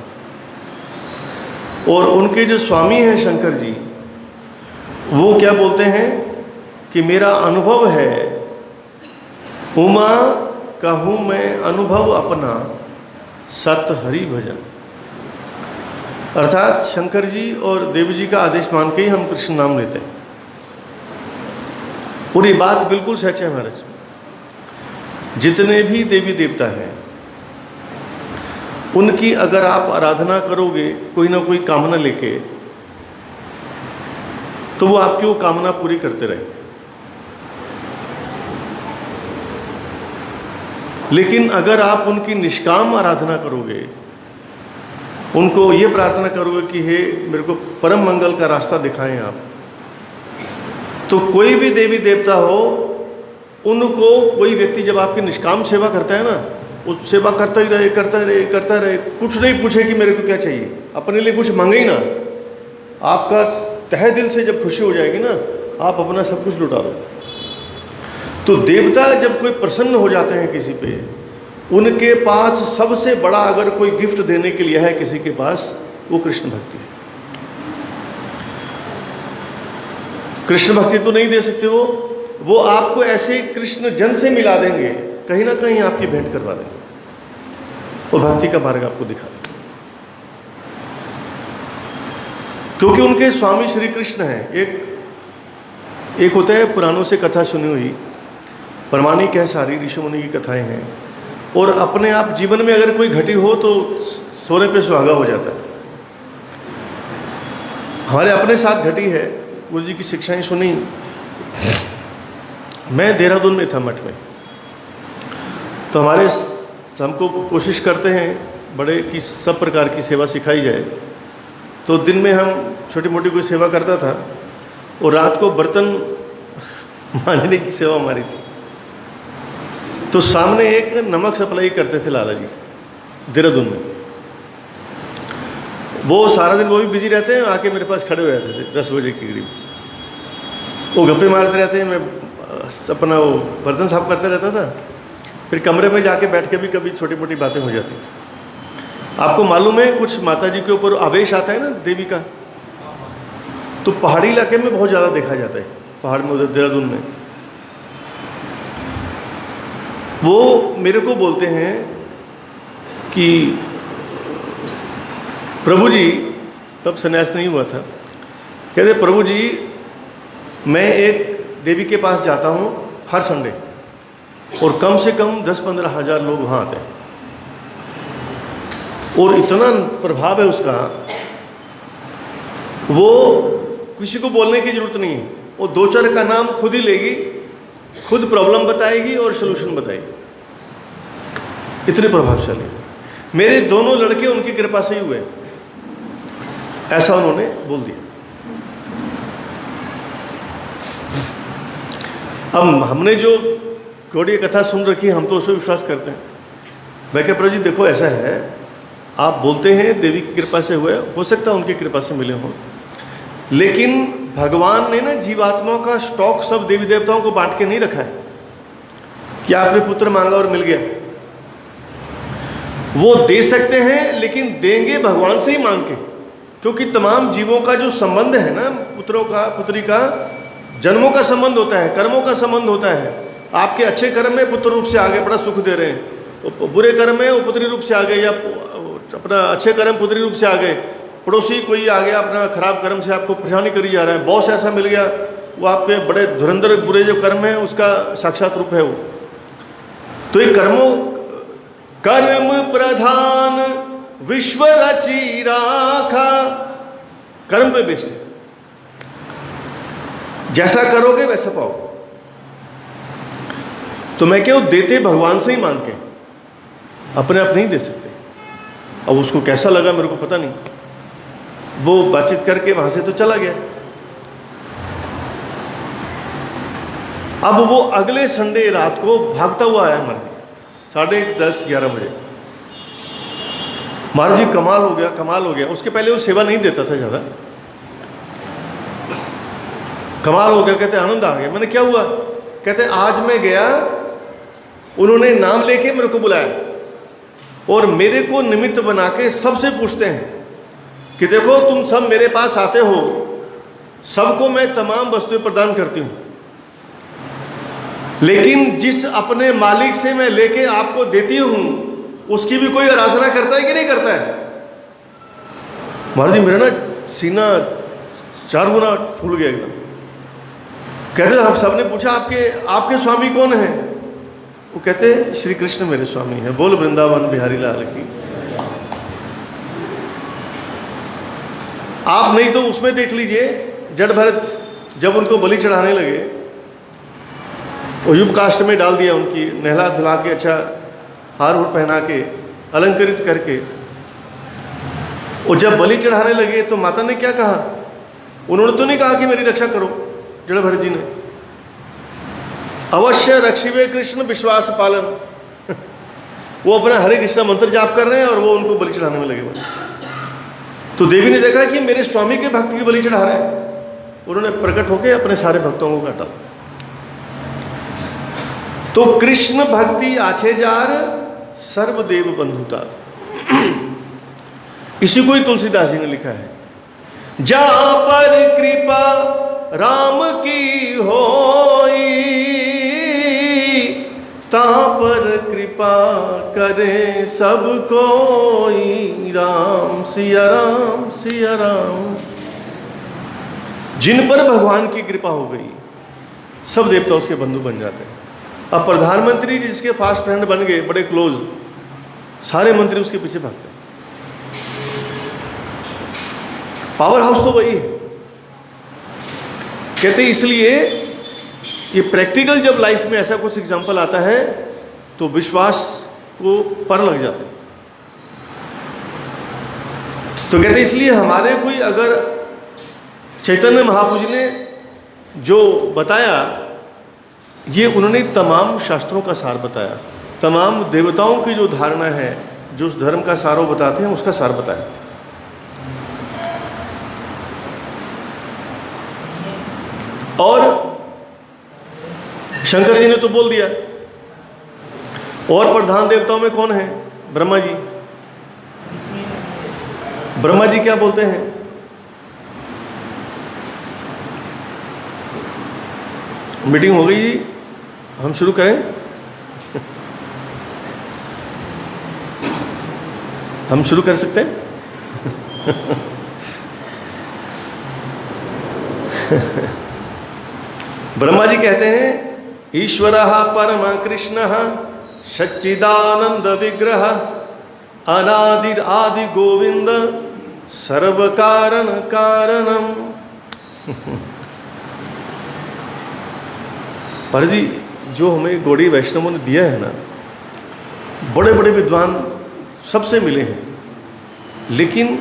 और उनके जो स्वामी हैं शंकर जी, वो क्या बोलते हैं कि मेरा अनुभव है, उमा कहूँ मैं अनुभव अपना, सत हरि भजन। अर्थात शंकर जी और देवी जी का आदेश मान के ही हम कृष्ण नाम लेते हैं। और ये बात बिल्कुल सच है महाराज। जितने भी देवी देवता हैं, उनकी अगर आप आराधना करोगे कोई ना कोई कामना लेके, तो वो आपकी वो कामना पूरी करते रहे। लेकिन अगर आप उनकी निष्काम आराधना करोगे, उनको ये प्रार्थना करोगे कि हे मेरे को परम मंगल का रास्ता दिखाएं आप, तो कोई भी देवी देवता हो, उनको कोई व्यक्ति जब आपकी निष्काम सेवा करता है ना, उस सेवा करता ही रहे, करता रहे, करता रहे, कुछ नहीं पूछे कि मेरे को क्या चाहिए, अपने लिए कुछ मांगे ही ना। आपका तहे दिल से जब खुशी हो जाएगी ना, आप अपना सब कुछ लुटा दो। तो देवता जब कोई प्रसन्न हो जाते हैं किसी पे, उनके पास सबसे बड़ा अगर कोई गिफ्ट देने के लिए है किसी के पास, वो कृष्ण भक्ति है। कृष्ण भक्ति तो नहीं दे सकते वो आपको ऐसे कृष्ण जन से मिला देंगे, कहीं ना कहीं आपकी भेंट करवा देंगे और भक्ति का मार्ग आपको दिखा देंगे। क्योंकि उनके स्वामी श्री कृष्ण हैं। एक होता है पुराणों से कथा सुनी हुई, प्रमाणिक है, सारी ऋषि मुनि की कथाएं हैं, और अपने आप जीवन में अगर कोई घटी हो तो सोने पे सुहागा हो जाता है। हमारे अपने साथ घटी है, गुरु जी की शिक्षाएं सुनी। मैं देहरादून में था मठ में, तो हमारे हमको कोशिश करते हैं बड़े कि सब प्रकार की सेवा सिखाई जाए। तो दिन में हम छोटी मोटी कोई सेवा करता था, और रात को बर्तन मांजने की सेवा हमारी थी। तो सामने एक नमक सप्लाई करते थे लाला जी देहरादून में। वो सारा दिन वो भी बिजी रहते हैं, आके मेरे पास खड़े हो जाते थे 10 बजे के करीब। वो गप्पे मारते रहते हैं, मैं अपना वो बर्तन साफ करते रहता था। फिर कमरे में जाके बैठ के भी कभी छोटी मोटी बातें हो जाती थी। आपको मालूम है कुछ माता जी के ऊपर आवेश आता है ना देवी का, तो पहाड़ी इलाके में बहुत ज़्यादा देखा जाता है, पहाड़ में उधर देहरादून में। वो मेरे को बोलते हैं कि प्रभु जी, तब संन्यास नहीं हुआ था, कहते प्रभु जी मैं एक देवी के पास जाता हूँ हर संडे, और कम से कम 10-15 हज़ार लोग वहाँ आते हैं, और इतना प्रभाव है उसका, वो किसी को बोलने की ज़रूरत नहीं है। वो 2-4 का नाम खुद ही लेगी, खुद प्रॉब्लम बताएगी और सलूशन बताएगी। इतने प्रभावशाली। मेरे दोनों लड़के उनकी कृपा से ही हुए, ऐसा उन्होंने बोल दिया। अब हमने जो गौड़ीय कथा सुन रखी है, हम तो उस पर विश्वास करते हैं। मैं कह प्रभु जी देखो ऐसा है, आप बोलते हैं देवी की कृपा से हुए, हो सकता है उनकी कृपा से मिले हों, लेकिन भगवान ने ना जीवात्माओं का स्टॉक सब देवी देवताओं को बांट के नहीं रखा है कि आपने पुत्र मांगा और मिल गया। वो दे सकते हैं, लेकिन देंगे भगवान से ही मांग के, क्योंकि तमाम जीवों का जो संबंध है ना, पुत्रों का पुत्री का जन्मों का संबंध होता है, कर्मों का संबंध होता है। आपके अच्छे कर्म में पुत्र रूप से आगे बड़ा सुख दे रहे हैं, बुरे कर्म में वो पुत्री रूप से आ गए, या अपना अच्छे कर्म पुत्री रूप से आ गए। पड़ोसी कोई आ गया अपना खराब कर्म से आपको परेशानी करी जा रहा है, बॉस ऐसा मिल गया, वो आपके बड़े धुरंधर बुरे जो कर्म है उसका साक्षात रूप है वो। तो ये कर्म प्रधान विश्व रची राखा, कर्म पे बेस्ड है, जैसा करोगे वैसा पाओगे। तो मैं क्या, देते भगवान से ही मांग के, अपने आप नहीं दे सकते। अब उसको कैसा लगा मेरे को पता नहीं, वो बातचीत करके वहां से तो चला गया। अब वो अगले संडे रात को भागता हुआ आया महाराज जी, 10:30-11 बजे। महाराज जी कमाल हो गया, कमाल हो गया। उसके पहले वो सेवा नहीं देता था ज़्यादा। कमाल हो गया, कहते आनंद आ गया। मैंने क्या हुआ? कहते आज मैं गया, उन्होंने नाम लेके मेरे को बुलाया और मेरे को निमित्त बना के सबसे पूछते हैं कि देखो तुम सब मेरे पास आते हो, सबको मैं तमाम वस्तुएं प्रदान करती हूँ, लेकिन जिस अपने मालिक से मैं लेके आपको देती हूँ उसकी भी कोई आराधना करता है कि नहीं करता है? महाराज जी मेरा ना सीना 4 गुना फूल गया एकदम। कहते हम सबने पूछा आपके स्वामी कौन है? वो कहते श्री कृष्ण मेरे स्वामी हैं। बोल वृंदावन बिहारी लाल की। आप नहीं तो उसमें देख लीजिए, जड़ भरत जब उनको बलि चढ़ाने लगे, वो युग कास्ट में डाल दिया, उनकी नहला धुला के अच्छा हार हुर पहना के अलंकृत करके, और जब बलि चढ़ाने लगे तो माता ने क्या कहा? उन्होंने तो नहीं कहा कि मेरी रक्षा करो, जड़ भरत जी ने, अवश्य रक्षिवे कृष्ण विश्वास पालन। वो अपना हरे कृष्ण मंत्र जाप कर रहे हैं और वो उनको बलि चढ़ाने में लगे हुए। तो देवी ने देखा कि मेरे स्वामी के भक्त की बलि चढ़ा रहे हैं, उन्होंने प्रकट होकर अपने सारे भक्तों को काटा। तो कृष्ण भक्ति आछे जार सर्वदेव बंधुता, इसी को ही तुलसीदास जी ने लिखा है। जहाँ पर कृपा राम की होई, तहाँ पर कृपा करे सब कोई। राम सिया राम सिया राम। जिन पर भगवान की कृपा हो गई सब देवता उसके बंधु बन जाते हैं। अब प्रधानमंत्री जिसके फास्ट फ्रेंड बन गए, बड़े क्लोज, सारे मंत्री उसके पीछे भागते हैं। पावर हाउस तो वही है। कहते इसलिए ये प्रैक्टिकल जब लाइफ में ऐसा कुछ एग्जाम्पल आता है तो विश्वास को पर लग जाते हैं। तो कहते इसलिए हमारे कोई अगर चैतन्य महाप्रभु जी ने जो बताया, ये उन्होंने तमाम शास्त्रों का सार बताया, तमाम देवताओं की जो धारणा है, जो उस धर्म का सार वो बताते हैं, उसका सार बताया। और शंकर जी ने तो बोल दिया। और प्रधान देवताओं में कौन है? ब्रह्मा जी। ब्रह्मा जी क्या बोलते हैं? मीटिंग हो गई जी, हम शुरू करें? हम शुरू कर सकते हैं? ब्रह्मा जी कहते हैं ईश्वरः परम कृष्णः सच्चिदानंद विग्रह अनादिर आदि गोविंद सर्व कारण कारणम। पर जी जो हमें गौड़ी वैष्णवों ने दिया है ना, बड़े बड़े विद्वान सबसे मिले हैं, लेकिन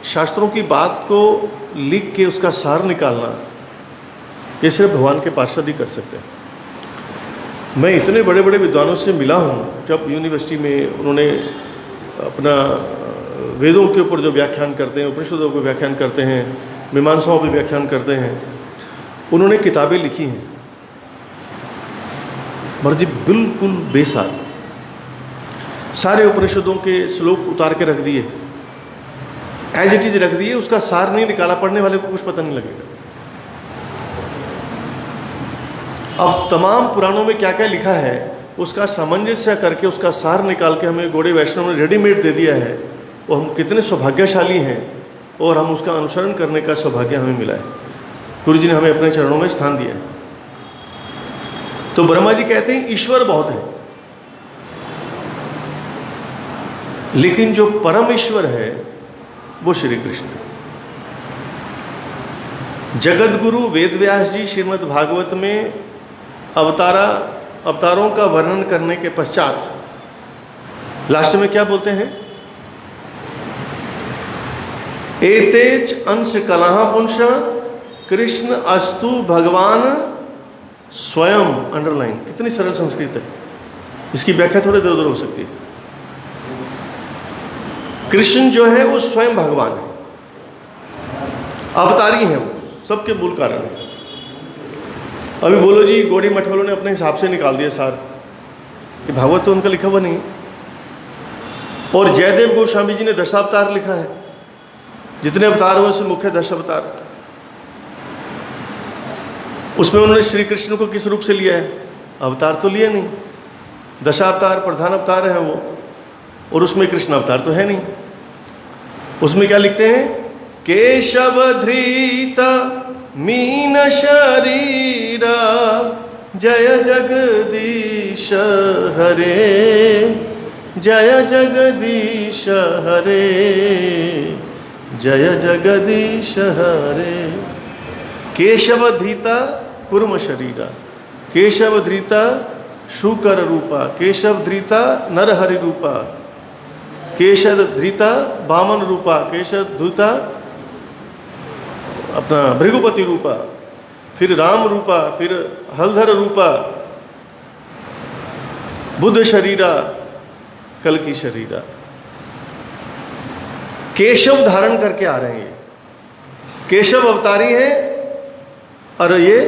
शास्त्रों की बात को लिख के उसका सार निकालना ये सिर्फ भगवान के पार्षद ही कर सकते हैं। मैं इतने बड़े बड़े विद्वानों से मिला हूँ, जब यूनिवर्सिटी में उन्होंने अपना वेदों के ऊपर जो व्याख्यान करते हैं, उपनिषदों को व्याख्यान करते हैं, मीमांसाओं पर व्याख्यान करते हैं, उन्होंने किताबें लिखी हैं मर्जी बिल्कुल बेसार, सारे उपनिषदों के श्लोक उतार के रख दिए, एज इट इज रख दिए, उसका सार नहीं निकाला, पढ़ने वाले को कुछ पता नहीं लगेगा। अब तमाम पुराणों में क्या क्या लिखा है उसका सामंजस्य करके उसका सार निकाल के हमें गौड़ी वैष्णव ने रेडीमेड दे दिया है। वो हम कितने सौभाग्यशाली हैं और हम उसका अनुसरण करने का सौभाग्य हमें मिला है। गुरु जी ने हमें अपने चरणों में स्थान दिया है। तो ब्रह्मा जी कहते हैं ईश्वर बहुत है, लेकिन जो परम ईश्वर है वो श्री कृष्ण है। जगत गुरु वेद व्यास जी श्रीमद् भागवत में अवतारों का वर्णन करने के पश्चात लास्ट में क्या बोलते हैं? एतेच अंश कलह पुंस कृष्ण अस्तु भगवान स्वयं, अंडरलाइन, कितनी सरल संस्कृत है। इसकी व्याख्या थोड़ी इधर उधर हो सकती है। कृष्ण जो है वो स्वयं भगवान है, अवतारी है, वो सबके मूल कारण है। अभी बोलो जी गौड़ी मठ वालों ने अपने हिसाब से निकाल दिया सार कि भागवत तो उनका लिखा हुआ नहीं, और जयदेव गोस्वामी जी ने दशावतार लिखा है, जितने अवतार हुए उसमें मुख्य 10 अवतार। उसमें उन्होंने श्री कृष्ण को किस रूप से लिया है? अवतार तो लिया नहीं, दशावतार प्रधान अवतार है वो, और उसमें कृष्ण अवतार तो है नहीं। उसमें क्या लिखते हैं? केशव धृत मीन शरीरा जय जगदीश हरे, जय जगदीश हरे, जय जगदीश हरे। केशव धृता कुर्म शरीरा, केशव धृता शुकर रूपा, केशव धृता नरहरि रूपा, केशव धृता वामन रूपा, केशव धृता अपना भृगुपति रूपा, फिर राम रूपा, फिर हलधर रूपा, बुद्ध शरीरा, कल की शरीरा। केशव धारण करके आ रहे हैं, केशव अवतारी हैं, और ये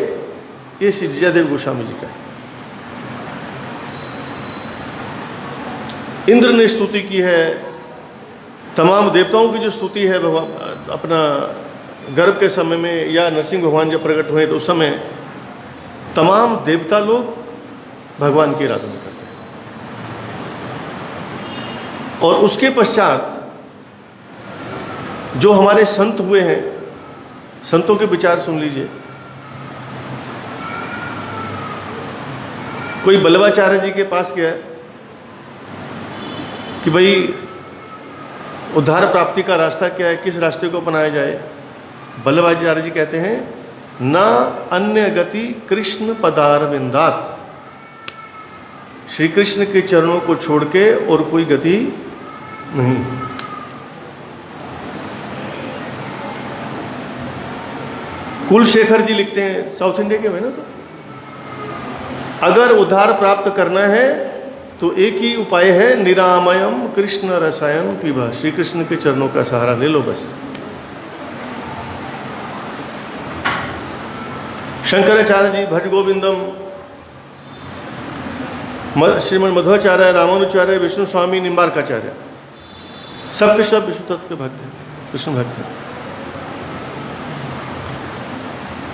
श्री जयदेव गोस्वामी जी का है। इंद्र ने स्तुति की है, तमाम देवताओं की जो स्तुति है भगवान अपना गर्भ के समय में, या नरसिंह भगवान जब प्रकट हुए तो उस समय तमाम देवता लोग भगवान की आराधना करते हैं। और उसके पश्चात जो हमारे संत हुए हैं, संतों के विचार सुन लीजिए। कोई बल्लभाचार्य जी के पास गया कि भाई उद्धार प्राप्ति का रास्ता क्या है, किस रास्ते को अपनाया जाए? बल्लभाचार्य जी कहते हैं, न अन्य गति कृष्ण पदारविंदात, श्री कृष्ण के चरणों को छोड़ के और कोई गति नहीं। कुलशेखर जी लिखते हैं, साउथ इंडिया के हैं ना, तो अगर उद्धार प्राप्त करना है तो एक ही उपाय है, निरामयम कृष्ण रसायन पीबा, श्री कृष्ण के चरणों का सहारा ले लो बस। शंकराचार्य जी भज गोविंदम, श्रीमद मध्वाचार्य, रामानुचार्य, विष्णु स्वामी, निम्बार्काचार्य, सबके सब विष्णु तत्व के भक्त हैं, कृष्ण भक्त हैं।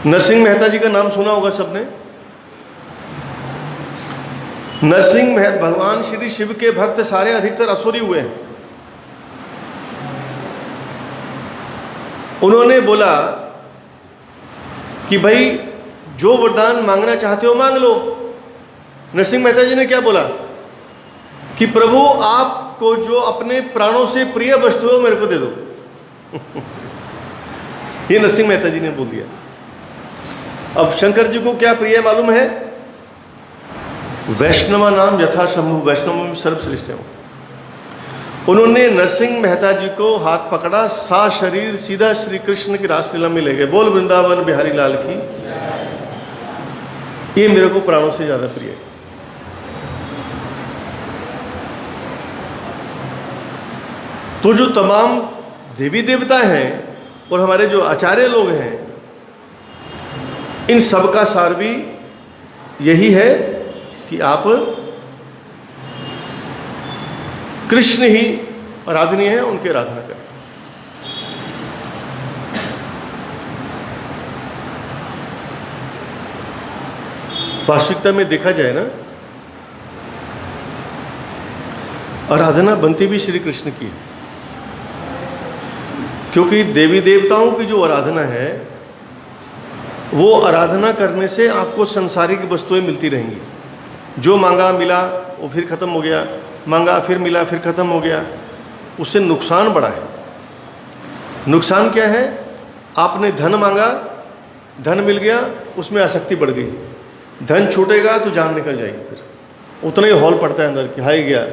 नरसिंह मेहता जी का नाम सुना होगा सबने। नरसिंह मेहता भगवान श्री शिव के भक्त सारे अधिकतर असुरी हुए हैं। उन्होंने बोला कि भाई जो वरदान मांगना चाहते हो मांग लो। नरसिंह मेहता जी ने क्या बोला कि प्रभु आपको जो अपने प्राणों से प्रिय वस्तु हो मेरे को दे दो। ये नरसिंह मेहता जी ने बोल दिया। अब शंकर जी को क्या प्रिय मालूम है? वैष्णव नाम यथा शंभु, वैष्णव में सर्वश्रेष्ठ है। उन्होंने नरसिंह मेहता जी को हाथ पकड़ा, सा शरीर सीधा श्री कृष्ण की रासलीला में ले गए। बोल वृंदावन बिहारी लाल की। ये मेरे को प्राणों से ज्यादा प्रिय है। तो जो तमाम देवी देवता हैं और हमारे जो आचार्य लोग हैं, इन सब का सार भी यही है कि आप कृष्ण ही आराधनीय है, उनकी आराधना करें। वास्तविकता में देखा जाए ना, आराधना बनती भी श्री कृष्ण की है, क्योंकि देवी देवताओं की जो आराधना है वो आराधना करने से आपको संसारिक वस्तुएं मिलती रहेंगी। जो मांगा मिला वो फिर ख़त्म हो गया, मांगा फिर मिला फिर ख़त्म हो गया, उससे नुकसान बड़ा है। नुकसान क्या है? आपने धन मांगा, धन मिल गया, उसमें आसक्ति बढ़ गई। धन छूटेगा तो जान निकल जाएगी, फिर उतना ही हॉल पड़ता है अंदर कि हाई गया।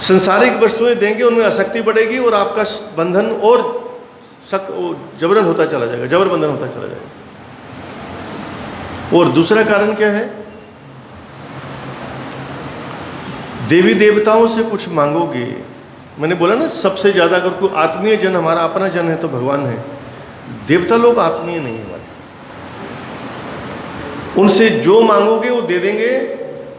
संसारिक वस्तुएं देंगे, उनमें आसक्ति बढ़ेगी और आपका बंधन और जबरन होता चला जाएगा, जबर बंधन होता चला जाएगा। और दूसरा कारण क्या है? देवी देवताओं से कुछ मांगोगे, मैंने बोला ना सबसे ज़्यादा अगर कोई आत्मीय जन हमारा अपना जन है तो भगवान है। देवता लोग आत्मीय नहीं है हमारे, उनसे जो मांगोगे वो दे देंगे।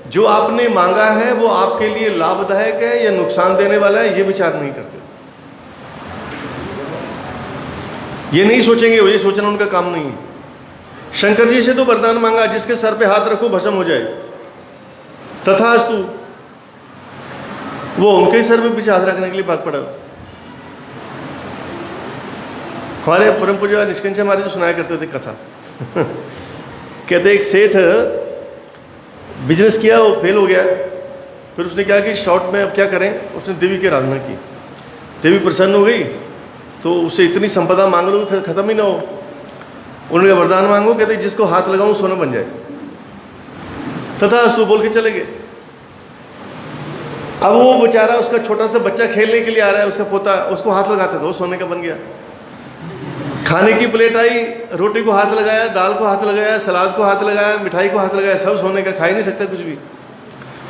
जो आपने मांगा है वो आपके लिए लाभदायक है या नुकसान देने वाला है ये विचार नहीं करते। ये नहीं सोचेंगे, ये सोचना उनका काम नहीं है। शंकर जी से तो वरदान मांगा, जिसके सर पे हाथ रखो भस्म हो जाए, तथास्तु। वो उनके सर पे पीछे हाथ रखने के लिए भाग पड़ा। हमारे परम पूज्य निष्कंच हमारे जो सुनाया करते थे कथा कहते एक सेठ बिजनेस किया, वो फेल हो गया। फिर उसने क्या कि शॉर्ट में अब क्या करें, उसने देवी की आराधना की। देवी प्रसन्न हो गई तो उससे इतनी संपदा मांग लो फिर खत्म ही ना हो। उन्होंने वरदान मांगो, कहते जिसको हाथ लगाऊं सोना बन जाए। तथास्तु बोल के चले गए। अब वो बेचारा, उसका छोटा सा बच्चा खेलने के लिए आ रहा है, उसका पोता, उसको हाथ लगाते थे, वो सोने का बन गया। खाने की प्लेट आई, रोटी को हाथ लगाया, दाल को हाथ लगाया, सलाद को हाथ लगाया, मिठाई को हाथ लगाया, सब सोने का, खा ही नहीं सकता कुछ भी।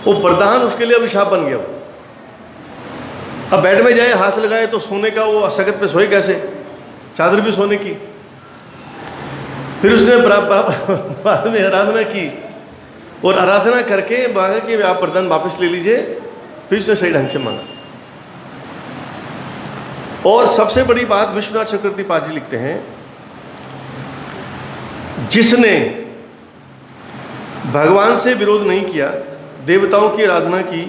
वो वरदान उसके लिए अभिशाप बन गया। अब बेड में जाए हाथ लगाए तो सोने का, वो सगत पे सोए कैसे, चादर भी सोने की। फिर उसने बाद में आराधना की और आराधना करके मांगा कि आप वरदान वापस ले लीजिए। फिर उसने सही ढंग से मांगा। और सबसे बड़ी बात विश्वनाथ चक्रवर्ती पाजी लिखते हैं, जिसने भगवान से विरोध नहीं किया, देवताओं की आराधना की,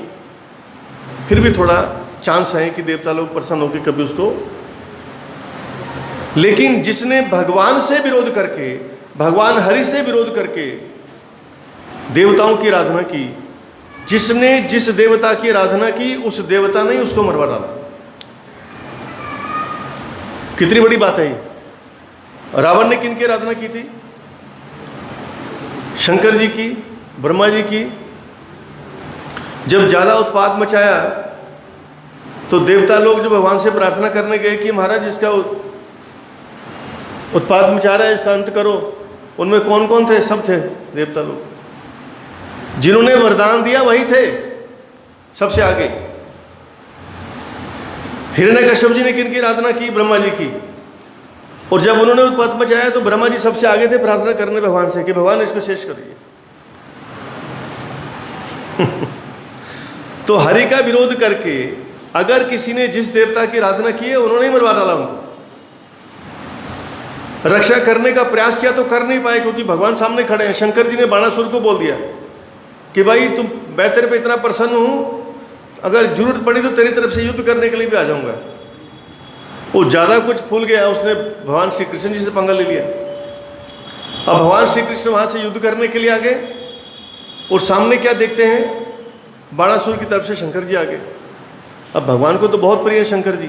फिर भी थोड़ा चांस है कि देवता लोग प्रसन्न होकर कभी उसको, लेकिन जिसने भगवान से विरोध करके, भगवान हरि से विरोध करके देवताओं की आराधना की, जिसने जिस देवता की आराधना की उस देवता ने उसको मरवा डाला। कितनी बड़ी बात है ये। रावण ने किन की आराधना की थी? शंकर जी की, ब्रह्मा जी की। जब ज्यादा उत्पात मचाया तो देवता लोग जो भगवान से प्रार्थना करने गए कि महाराज इसका उत्पात मचा रहा है, इसका अंत करो। उनमें कौन कौन थे? सब थे देवता लोग। जिन्होंने वरदान दिया वही थे सबसे आगे। हिरण्यकश्यप जी ने किन की आराधना की? ब्रह्मा जी की। और जब उन्होंने उत्पात मचाया तो ब्रह्मा जी सबसे आगे थे प्रार्थना करने भगवान से कि भगवान इसको शेष करिए। तो हरि का विरोध करके अगर किसी ने जिस देवता की आराधना की है उन्होंने ही मरवा डाला उनको। रक्षा करने का प्रयास किया तो कर नहीं पाए क्योंकि भगवान सामने खड़े हैं। शंकर जी ने बाणासुर को बोल दिया कि भाई मैं तेरे पे इतना प्रसन्न हूं, अगर जरूरत पड़ी तो तेरी तरफ से युद्ध करने के लिए भी आ जाऊंगा। वो ज़्यादा कुछ फूल गया, उसने भगवान श्री कृष्ण जी से पंगा ले लिया। अब भगवान श्री कृष्ण वहाँ से युद्ध करने के लिए आ गए और सामने क्या देखते हैं? बाणासुर की तरफ से शंकर जी आ गए। अब भगवान को तो बहुत प्रिय है शंकर जी,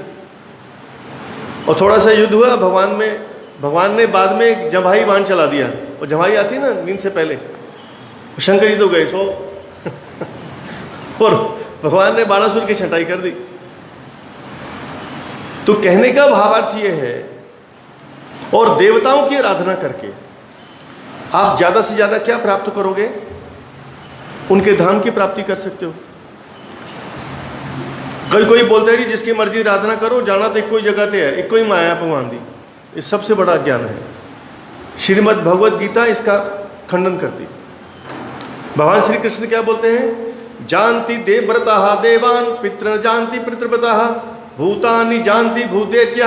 और थोड़ा सा युद्ध हुआ भगवान ने बाद में जम्भाई बाण चला दिया। और जम्भाई आती ना नींद से पहले, शंकर जी तो गए सो और भगवान ने बाणासुर की छटाई कर दी। तो कहने का भावार्थ ये है, और देवताओं की आराधना करके आप ज़्यादा से ज़्यादा क्या प्राप्त करोगे? उनके धाम की प्राप्ति कर सकते हो। कोई बोलता है जी जिसकी मर्जी आराधना करो, जाना तो एक कोई जगह ते है, एक कोई माया भगवान दी। ये सबसे बड़ा ज्ञान है। श्रीमद् भगवद गीता इसका खंडन करती। भगवान श्री कृष्ण क्या बोलते हैं? जानती देवव्रता देवान पितृ जानती पितृव्रता भूतानि जानती भूतेज्य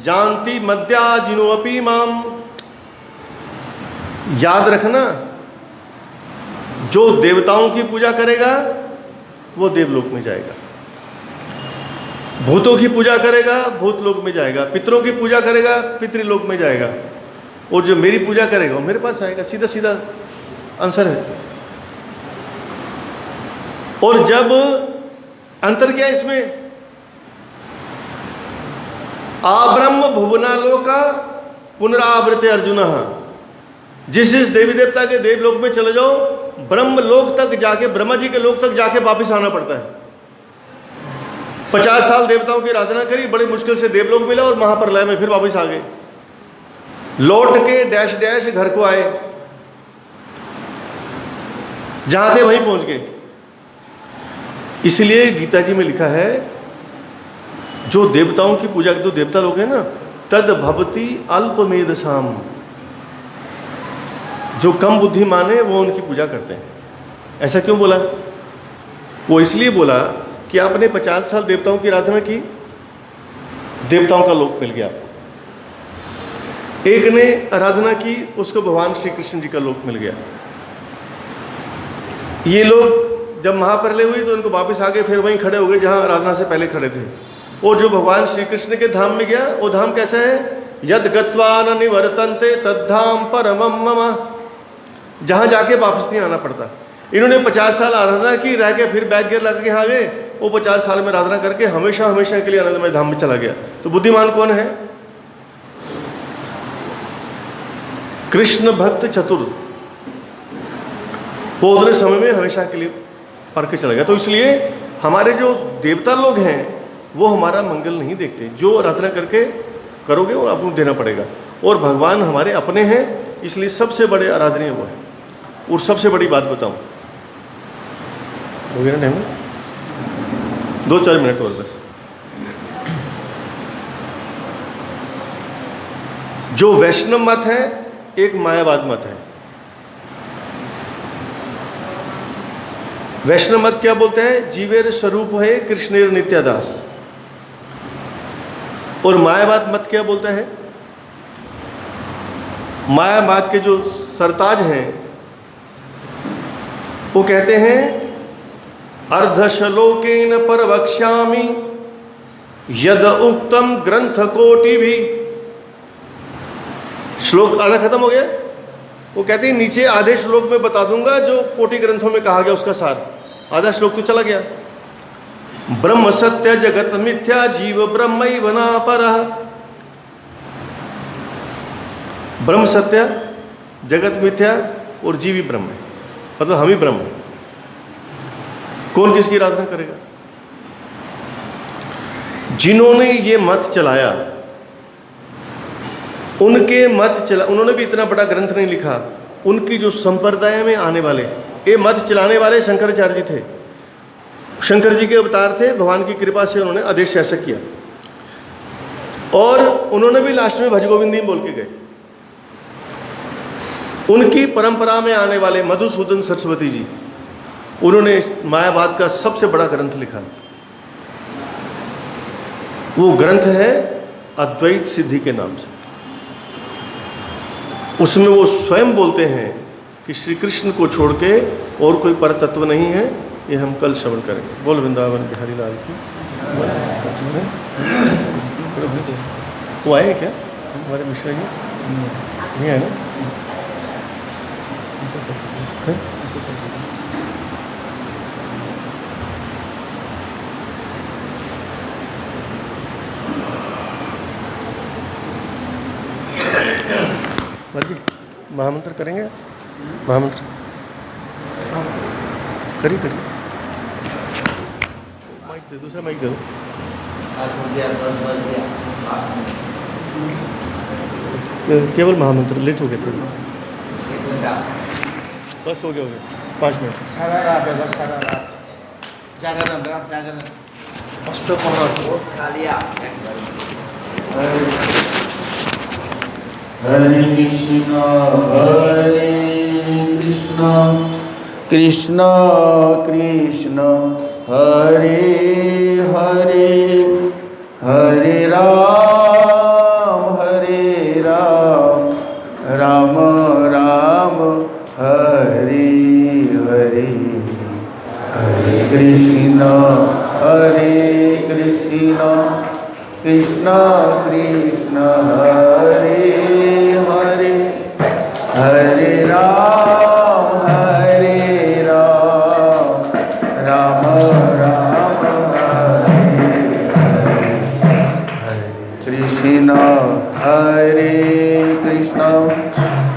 जानती मद्या जिनोपी माम। याद रखना, जो देवताओं की पूजा करेगा वो देवलोक में जाएगा, भूतों की पूजा करेगा भूतलोक में जाएगा, पितरों की पूजा करेगा पितृलोक में जाएगा, और जो मेरी पूजा करेगा वो मेरे पास आएगा। सीधा सीधा आंसर है। और जब अंतर क्या है इसमें? आब्रह्म भुवनालोका पुनरावृत्ते अर्जुन। जिस देवी देवता के देवलोक में चले जाओ, ब्रह्म लोक तक जाके, ब्रह्मा जी के लोक तक जाके वापस आना पड़ता है। 50 साल देवताओं की आराधना करी, बड़ी मुश्किल से देवलोक मिला और महाप्रलय में फिर वापस आ गए। लौट के डैश डैश घर को आए। जहाँ थे वहीं पहुँच गए। इसलिए गीता जी में लिखा है, जो देवताओं की पूजा, जो देवता लोग हैं ना, तद भवति अल्पमेधसाम, जो कम बुद्धिमान है वो उनकी पूजा करते हैं। ऐसा क्यों बोला? वो इसलिए बोला कि आपने 50 साल देवताओं की आराधना की, देवताओं का लोक मिल गया आपको। एक ने आराधना की, उसको भगवान श्री कृष्ण जी का लोक मिल गया। ये लोग जब महाप्रलय हुई तो उनको वापस आ गए, फिर वहीं खड़े हो गए जहाँ आराधना से पहले खड़े थे। और जो भगवान श्री कृष्ण के धाम में गया, वो धाम कैसा है? यद गत्वा न निवर्तन्ते तद्धाम परमम मम, जहाँ जाके वापस नहीं आना पड़ता। इन्होंने 50 साल आराधना की, रह के फिर बैक गियर लगा के आ गए। वो 50 साल में आराधना करके हमेशा हमेशा के लिए आनंदमय धाम में चला गया। तो बुद्धिमान कौन है? कृष्ण भक्त चतुर, वो उतने समय में हमेशा के लिए पर के चला गया। तो इसलिए हमारे जो देवता लोग हैं वो हमारा मंगल नहीं देखते। जो आराधना करके करोगे वो आपको देना पड़ेगा। और भगवान हमारे अपने हैं, इसलिए सबसे बड़े आराधनीय वो है। और सबसे बड़ी बात बताऊं, हो गया ना टाइम? 2-4 मिनट और बस। जो वैष्णव मत है एक मायावाद मत है। वैष्णव मत क्या बोलते हैं? जीवेर स्वरूप है कृष्णेर नित्यादास। और मायावाद मत क्या बोलता है? मायावाद के जो सरताज हैं वो कहते हैं अर्धश्लोकेन परवक्ष्यामि यद उक्तम ग्रंथ कोटि भी। श्लोक आधा खत्म हो गया। वो कहते हैं नीचे आधे श्लोक में बता दूंगा जो कोटि ग्रंथों में कहा गया उसका सार। आधा श्लोक तो चला गया। ब्रह्म सत्य जगत मिथ्या जीव ब्रह्मैव नापरः। ब्रह्म सत्य, जगत मिथ्या और जीव ही ब्रह्म है, मतलब हम ही ब्रह्म है। कौन किसकी आराधना करेगा? जिन्होंने ये मत चलाया उनके मत चला, उन्होंने भी इतना बड़ा ग्रंथ नहीं लिखा। उनकी जो संप्रदाय में आने वाले ये मत चलाने वाले शंकराचार्य जी थे। शंकर जी के अवतार थे, भगवान की कृपा से उन्होंने आदेश ऐसा किया। और उन्होंने भी लास्ट में भज गोविंद बोल के गए। उनकी परंपरा में आने वाले मधुसूदन सरस्वती जी, उन्होंने मायावाद का सबसे बड़ा ग्रंथ लिखा। वो ग्रंथ है अद्वैत सिद्धि के नाम से। उसमें वो स्वयं बोलते हैं कि श्री कृष्ण को छोड़ के और कोई परतत्व नहीं है। ये हम कल श्रवण करेंगे। बोल वृंदावन बिहारी लाल की। वो आए क्या हमारे मिश्रा जी? नहीं आए ना? जी महामंत्र करेंगे? महामंत्र करिए करिए। माइक दे, दूसरा माइक दे दो। केवल महामंत्र, लेट हो गया थोड़ी। बस हो गया 5 मिनट। सारा रात है, बस सारा रात जागरण, रात जागरण। बहुत खा लिया। हरे कृष्णा कृष्णा कृष्णा हरे हरे, हरे राम राम राम हरे हरे, हरे कृष्णा कृष्णा कृष्णा हरे हरे, हरे राम राम राम हरे हरे, हरे कृष्णा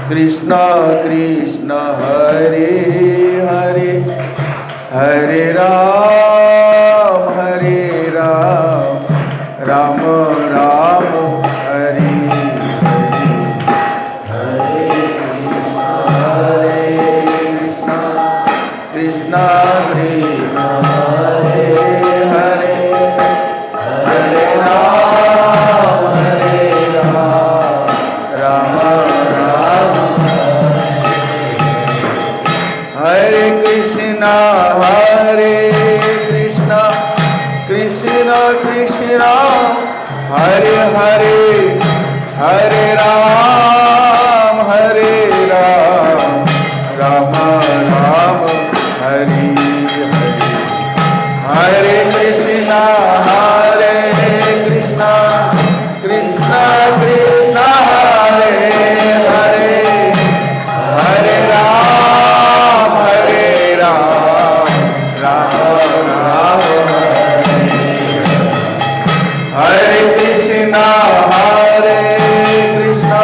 कृष्णा कृष्णा हरे हरे, हरे राम राम राम हरे हरे, हरे कृष्णा कृष्ण हरे हरे हरे राम राम राम हरे हरे हरे कृष्ण कृष्ण कृष्ण हरे हरे हरे राम राम राम हरे कृष्ण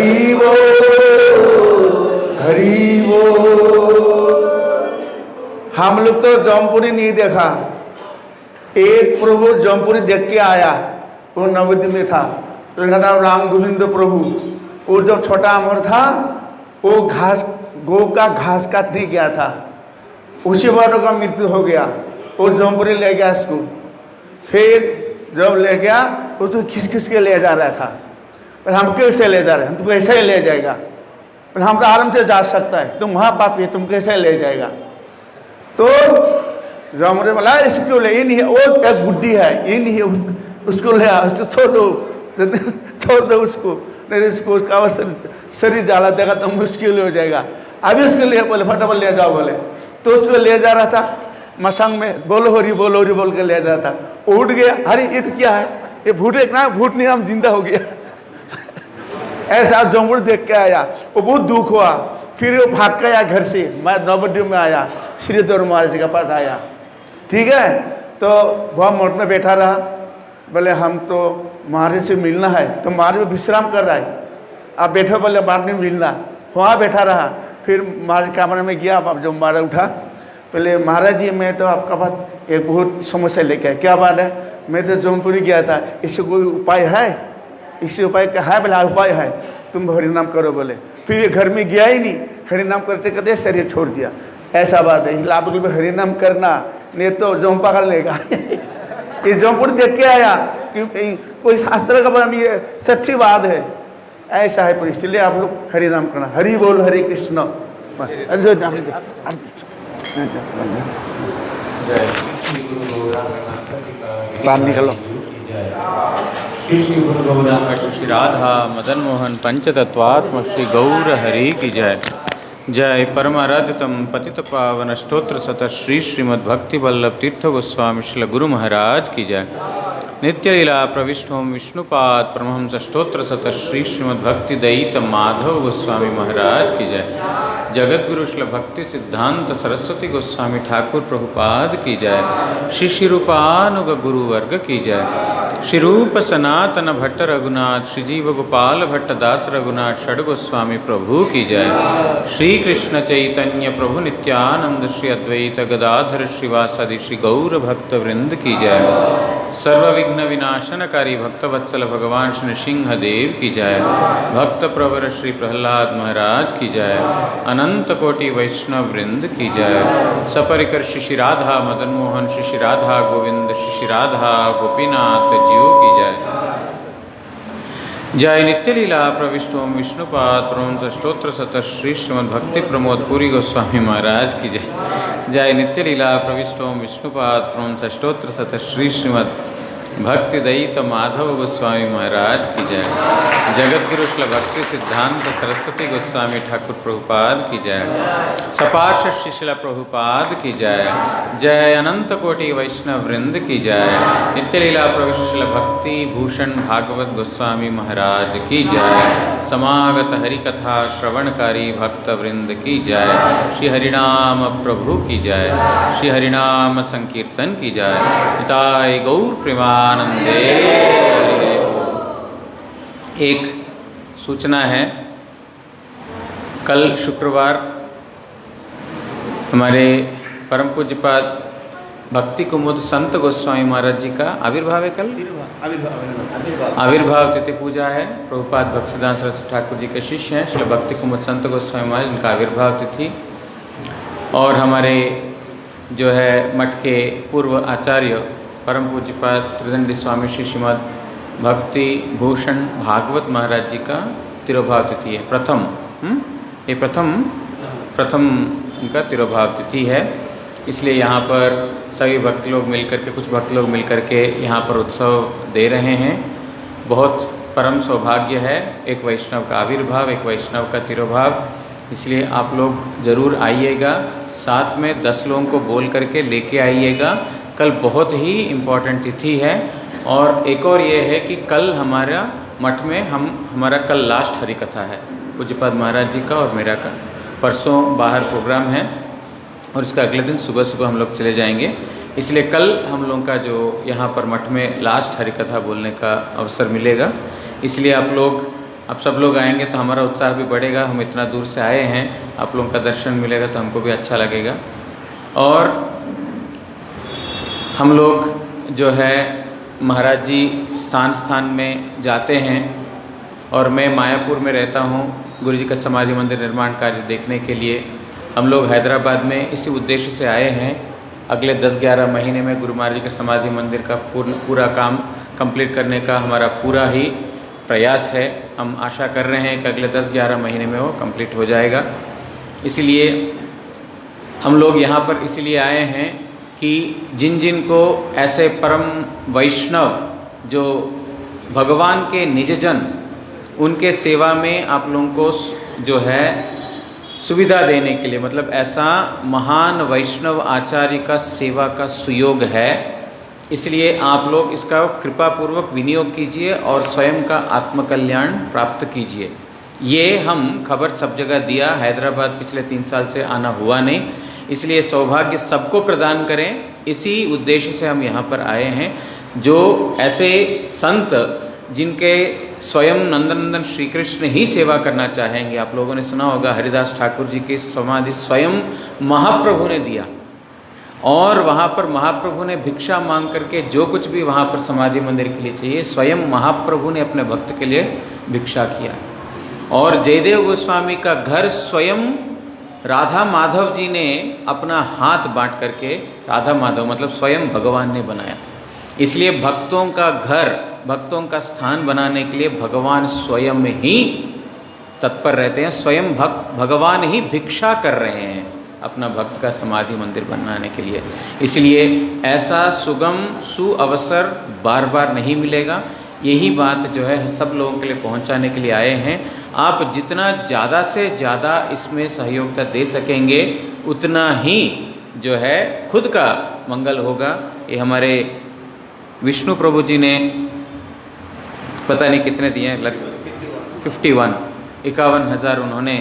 हरि बोल, हरि बोल। हम लोग तो जौनपुरी नहीं देखा, एक प्रभु जौनपुरी देख के आया, वो नवद्वीप में था, तो इनका नाम राम गोविंद प्रभु। वो जब छोटा अमर था, वो घास, गौ का घास काटने गया था, उसी बार का मृत्यु हो गया। वो जौनपुरी ले गया इसको, फिर जब ले गया वो तो खिस के ले जा रहा था, पर हम कैसे ले जा रहे हैं, हम तो कैसे ले जाएगा, पर हम तो आराम से जा सकता है, तुम वहाँ पापी तुम कैसे ले जाएगा। तो जौनपुरी बोला इसको ले, ये नहीं है, वो एक बुड्ढी है, ये नहीं है, उसको ले आओ, उसको छोड़ दो उसको, नहीं उसको उसका शरीर जाला देगा तो मुश्किल हो जाएगा। अभी उसको ले बोले फटाफट ले जाओ बोले, तो उसको ले जा रहा था मसंग में, बोलो हरी बोल के ले जा रहा था, वो उठ गया, अरे ये तो क्या है, ये भूत एक ना भूत नहीं, हम जिंदा हो गया। ऐसा जौनपुर देख के आया, वो बहुत दुख हुआ, फिर वो भाग गया घर से, मैं नवद्वीप में आया, श्रीधर महाराज जी के पास आया, ठीक है। तो वह मोट में बैठा रहा, बोले हम तो महाराज से मिलना है, तो महाराज विश्राम कर रहा है, आप बैठो, बोले बाद में मिलना, वहाँ बैठा रहा। फिर महाराज कमरे में गया, अब जब महाराज उठा, पहले महाराज जी मैं तो आपका पास एक बहुत समस्या लेके आया, क्या बात है, मैं तो जौनपुरी गया था, इससे कोई उपाय है, इससे उपाय क्या है, बोला उपाय है, तुम हरि नाम करो बोले। फिर ये घर में गया ही नहीं, हरि नाम करते करते शरीर छोड़ दिया। ऐसा बात है, लाभ में हरि नाम करना, नहीं तो जौन पकड़ लेगा। ये जौनपुर देख के आया कि कोई शास्त्र का बात, ये सच्ची बात है, ऐसा है। पर इसलिए आप लोग हरि नाम करना, हरि बोल हरे कृष्ण। बाहर निकलो। श्री श्री गुरु गौरांग श्री राधा मदन मोहन पंचतत्वात्म श्री गौर हरि की जय। जय परमाराधितम पतित पावन स्तोत्र सत श्री श्रीमद्भक्ति वल्लभ तीर्थ गोस्वामी श्री गुरु महाराज की जय। नित्य लीला प्रविष्टोम विष्णुपाद परमहंस स्तोत्र सत श्री श्रीमद्भक्ति दयित माधव गोस्वामी महाराज की जय। जगत गुरु श्री भक्ति सिद्धांत सरस्वती गोस्वामी ठाकुर प्रभुपाद की जय। श्री शिरूपानुग गुरु वर्ग की जय। श्री रूप सनातन भट्ट रघुनाथ श्री जीव गोपाल भट्ट दास रघुनाथ षड गोस्वामी प्रभु की जय। श्री कृष्ण चैतन्य प्रभु नित्यानंद श्री अद्वैत गदाधर श्रीवासादि श्री गौर भक्त वृंद की जय। सर्व विघ्न विनाशनकारी भक्तवत्सल भगवान श्री नृसिंह देव की जय। भक्त प्रवर श्री प्रहलाद महाराज की जय। अनंत कोटि वैष्णव वृंद की जय। सपरिकर श्री राधा मदन मोहन श्री राधा गोविंद श्री राधा गोपीनाथ जीव की जय। जय नित्य लीला प्रविष्टोम विष्णुपाद प्रमंस स्तोत्र सत श्री श्रीमद भक्ति प्रमोद पुरी गोस्वामी महाराज की जय। जय नित्य लीला प्रविष्टोम विष्णुपाद प्रमंस स्तोत्र सत श्री श्रीमद भक्ति दयित माधव गोस्वामी महाराज की जय। जगत गुरु श्री भक्ति सिद्धांत सरस्वती गोस्वामी ठाकुर प्रभुपाद की जय। सपार्षद शिशिला प्रभुपाद की जय। जय अनंत कोटि वैष्णव वृंद की जय। नित्य लीला प्रविष्ट भक्ति भूषण भागवत गोस्वामी महाराज की जय। समागत हरि कथा श्रवणकारी भक्त वृंद की जय। श्री हरिनाम प्रभु की जय। श्री हरिनाम संकीर्तन की जय। निताय गौर प्रेमानंदे। एक सूचना है, कल शुक्रवार हमारे परम पूज्यपाद भक्ति कुमुद संत गोस्वामी महाराज जी का आविर्भाव है। कल आविर्भाव तिथि पूजा है। प्रभुपाद भक्तिसिद्धांत सरस्वती ठाकुर जी के शिष्य हैं श्री भक्ति कुमुद संत गोस्वामी महाराज, उनका आविर्भाव तिथि। और हमारे जो है मठ के पूर्व आचार्य परम पूज्यपाद त्रिदंडी स्वामी श्री श्रीमद भक्ति भूषण भागवत महाराज जी का तिरोभाव तिथि है। ये प्रथम उनका तिरोभाव तिथि है। इसलिए यहाँ पर सभी भक्त लोग मिलकर के, कुछ भक्त लोग मिलकर के यहाँ पर उत्सव दे रहे हैं। बहुत परम सौभाग्य है, एक वैष्णव का आविर्भाव, एक वैष्णव का तिरोभाव। इसलिए आप लोग ज़रूर आइएगा, साथ में 10 लोगों को बोल करके लेके आइएगा। कल बहुत ही इम्पॉर्टेंट तिथि है। और एक और ये है कि कल हमारा मठ में हमारा कल लास्ट हरि कथा है, पूज्यपाद महाराज जी का और मेरा का। परसों बाहर प्रोग्राम है और इसका अगले दिन सुबह सुबह हम लोग चले जाएंगे। इसलिए कल हम लोगों का जो यहाँ पर मठ में लास्ट हरि कथा बोलने का अवसर मिलेगा। इसलिए आप लोग आप सब लोग आएंगे तो हमारा उत्साह भी बढ़ेगा। हम इतना दूर से आए हैं, आप लोगों का दर्शन मिलेगा तो हमको भी अच्छा लगेगा। और हम लोग जो है महाराज जी स्थान स्थान में जाते हैं, और मैं मायापुर में रहता हूँ गुरु जी का समाधि मंदिर निर्माण कार्य देखने के लिए। हम लोग हैदराबाद में इसी उद्देश्य से आए हैं। अगले 10-11 महीने में गुरु महाराज जी के समाधि मंदिर का पूरा काम कंप्लीट करने का हमारा पूरा ही प्रयास है। हम आशा कर रहे हैं कि अगले 10-11 महीने में वो कंप्लीट हो जाएगा। इसलिए हम लोग यहाँ पर इसलिए आए हैं कि जिन जिन को ऐसे परम वैष्णव जो भगवान के निजजन, उनके सेवा में आप लोगों को जो है सुविधा देने के लिए, मतलब ऐसा महान वैष्णव आचार्य का सेवा का सुयोग है, इसलिए आप लोग इसका कृपापूर्वक विनियोग कीजिए और स्वयं का आत्मकल्याण प्राप्त कीजिए। ये हम खबर सब जगह दिया, हैदराबाद पिछले 3 साल से आना हुआ नहीं, इसलिए सौभाग्य सबको प्रदान करें, इसी उद्देश्य से हम यहाँ पर आए हैं। जो ऐसे संत जिनके स्वयं नंदनंदन श्री कृष्ण ही सेवा करना चाहेंगे, आप लोगों ने सुना होगा हरिदास ठाकुर जी की समाधि स्वयं महाप्रभु ने दिया, और वहाँ पर महाप्रभु ने भिक्षा मांग करके जो कुछ भी वहाँ पर समाधि मंदिर के लिए चाहिए, स्वयं महाप्रभु ने अपने भक्त के लिए भिक्षा किया। और जयदेव गोस्वामी का घर स्वयं राधा माधव जी ने अपना हाथ बांट करके, राधा माधव मतलब स्वयं भगवान ने बनाया। इसलिए भक्तों का घर, भक्तों का स्थान बनाने के लिए भगवान स्वयं ही तत्पर रहते हैं। स्वयं भगवान ही भिक्षा कर रहे हैं अपना भक्त का समाधि मंदिर बनाने के लिए। इसलिए ऐसा सुगम सुअवसर बार बार नहीं मिलेगा। यही बात जो है सब लोगों के लिए पहुंचाने के लिए आए हैं। आप जितना ज़्यादा से ज़्यादा इसमें सहयोगिता दे सकेंगे, उतना ही जो है खुद का मंगल होगा। ये हमारे विष्णु प्रभु जी ने पता नहीं कितने दिए हैं, 51,000 उन्होंने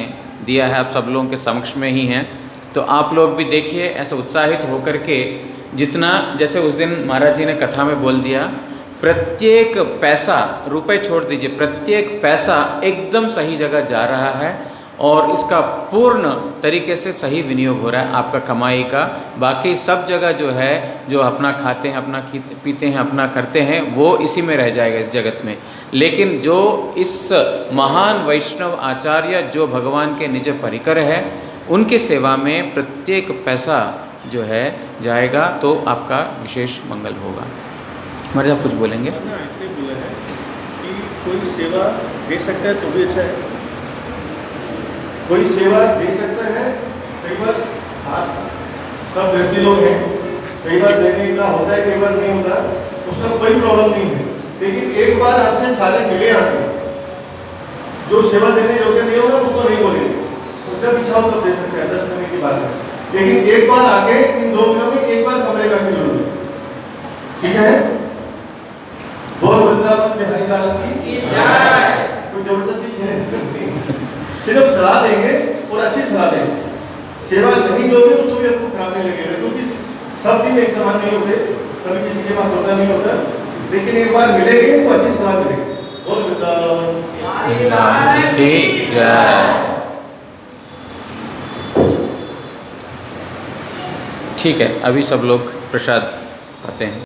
दिया है, आप सब लोगों के समक्ष में ही हैं। तो आप लोग भी देखिए ऐसे उत्साहित होकर के, जितना जैसे उस दिन महाराज जी ने कथा में बोल दिया, प्रत्येक पैसा, रुपए छोड़ दीजिए, प्रत्येक पैसा एकदम सही जगह जा रहा है और इसका पूर्ण तरीके से सही विनियोग हो रहा है आपका कमाई का। बाकी सब जगह जो है, जो अपना खाते हैं, अपना पीते हैं, अपना करते हैं, वो इसी में रह जाएगा इस जगत में। लेकिन जो इस महान वैष्णव आचार्य जो भगवान के निज परिकर है, उनकी सेवा में प्रत्येक पैसा जो है जाएगा, तो आपका विशेष मंगल होगा। हमारे आप कुछ बोलेंगे? इसलिए बोला है कि कोई सेवा दे सकता है तो भी अच्छा है, कोई सेवा दे सकता है। कई बार आज सब वैसे लोग हैं, कई बार देने का होता है, कई बार नहीं होता, उसका कोई प्रॉब्लम नहीं है। लेकिन एक बार आपसे सारे मिले आते, जो सेवा देने योग्य नहीं होगा उसको नहीं बोलेंगे, तो जब इच्छा हो तब दे सकते हैं, 10 महीने की बात है। लेकिन एक बार आके इन 2 महीनों में एक बार कमरे का जरूर, ठीक है? बोल वृंदावन बिहारी लाल की जय। कोई जबरदस्ती है, सिर्फ सलाह देंगे और अच्छी सलाह देंगे। सेवा नहीं दोगे उसको भी आपको खराब नहीं लगेगा, क्योंकि सब भी एक समान नहीं होते, कभी किसी के पास होता नहीं होता। लेकिन एक बार मिलेंगे तो अच्छी सलाह मिलेगी। बोल वृंदावन की जय। ठीक है, अभी सब लोग प्रसाद पाते हैं।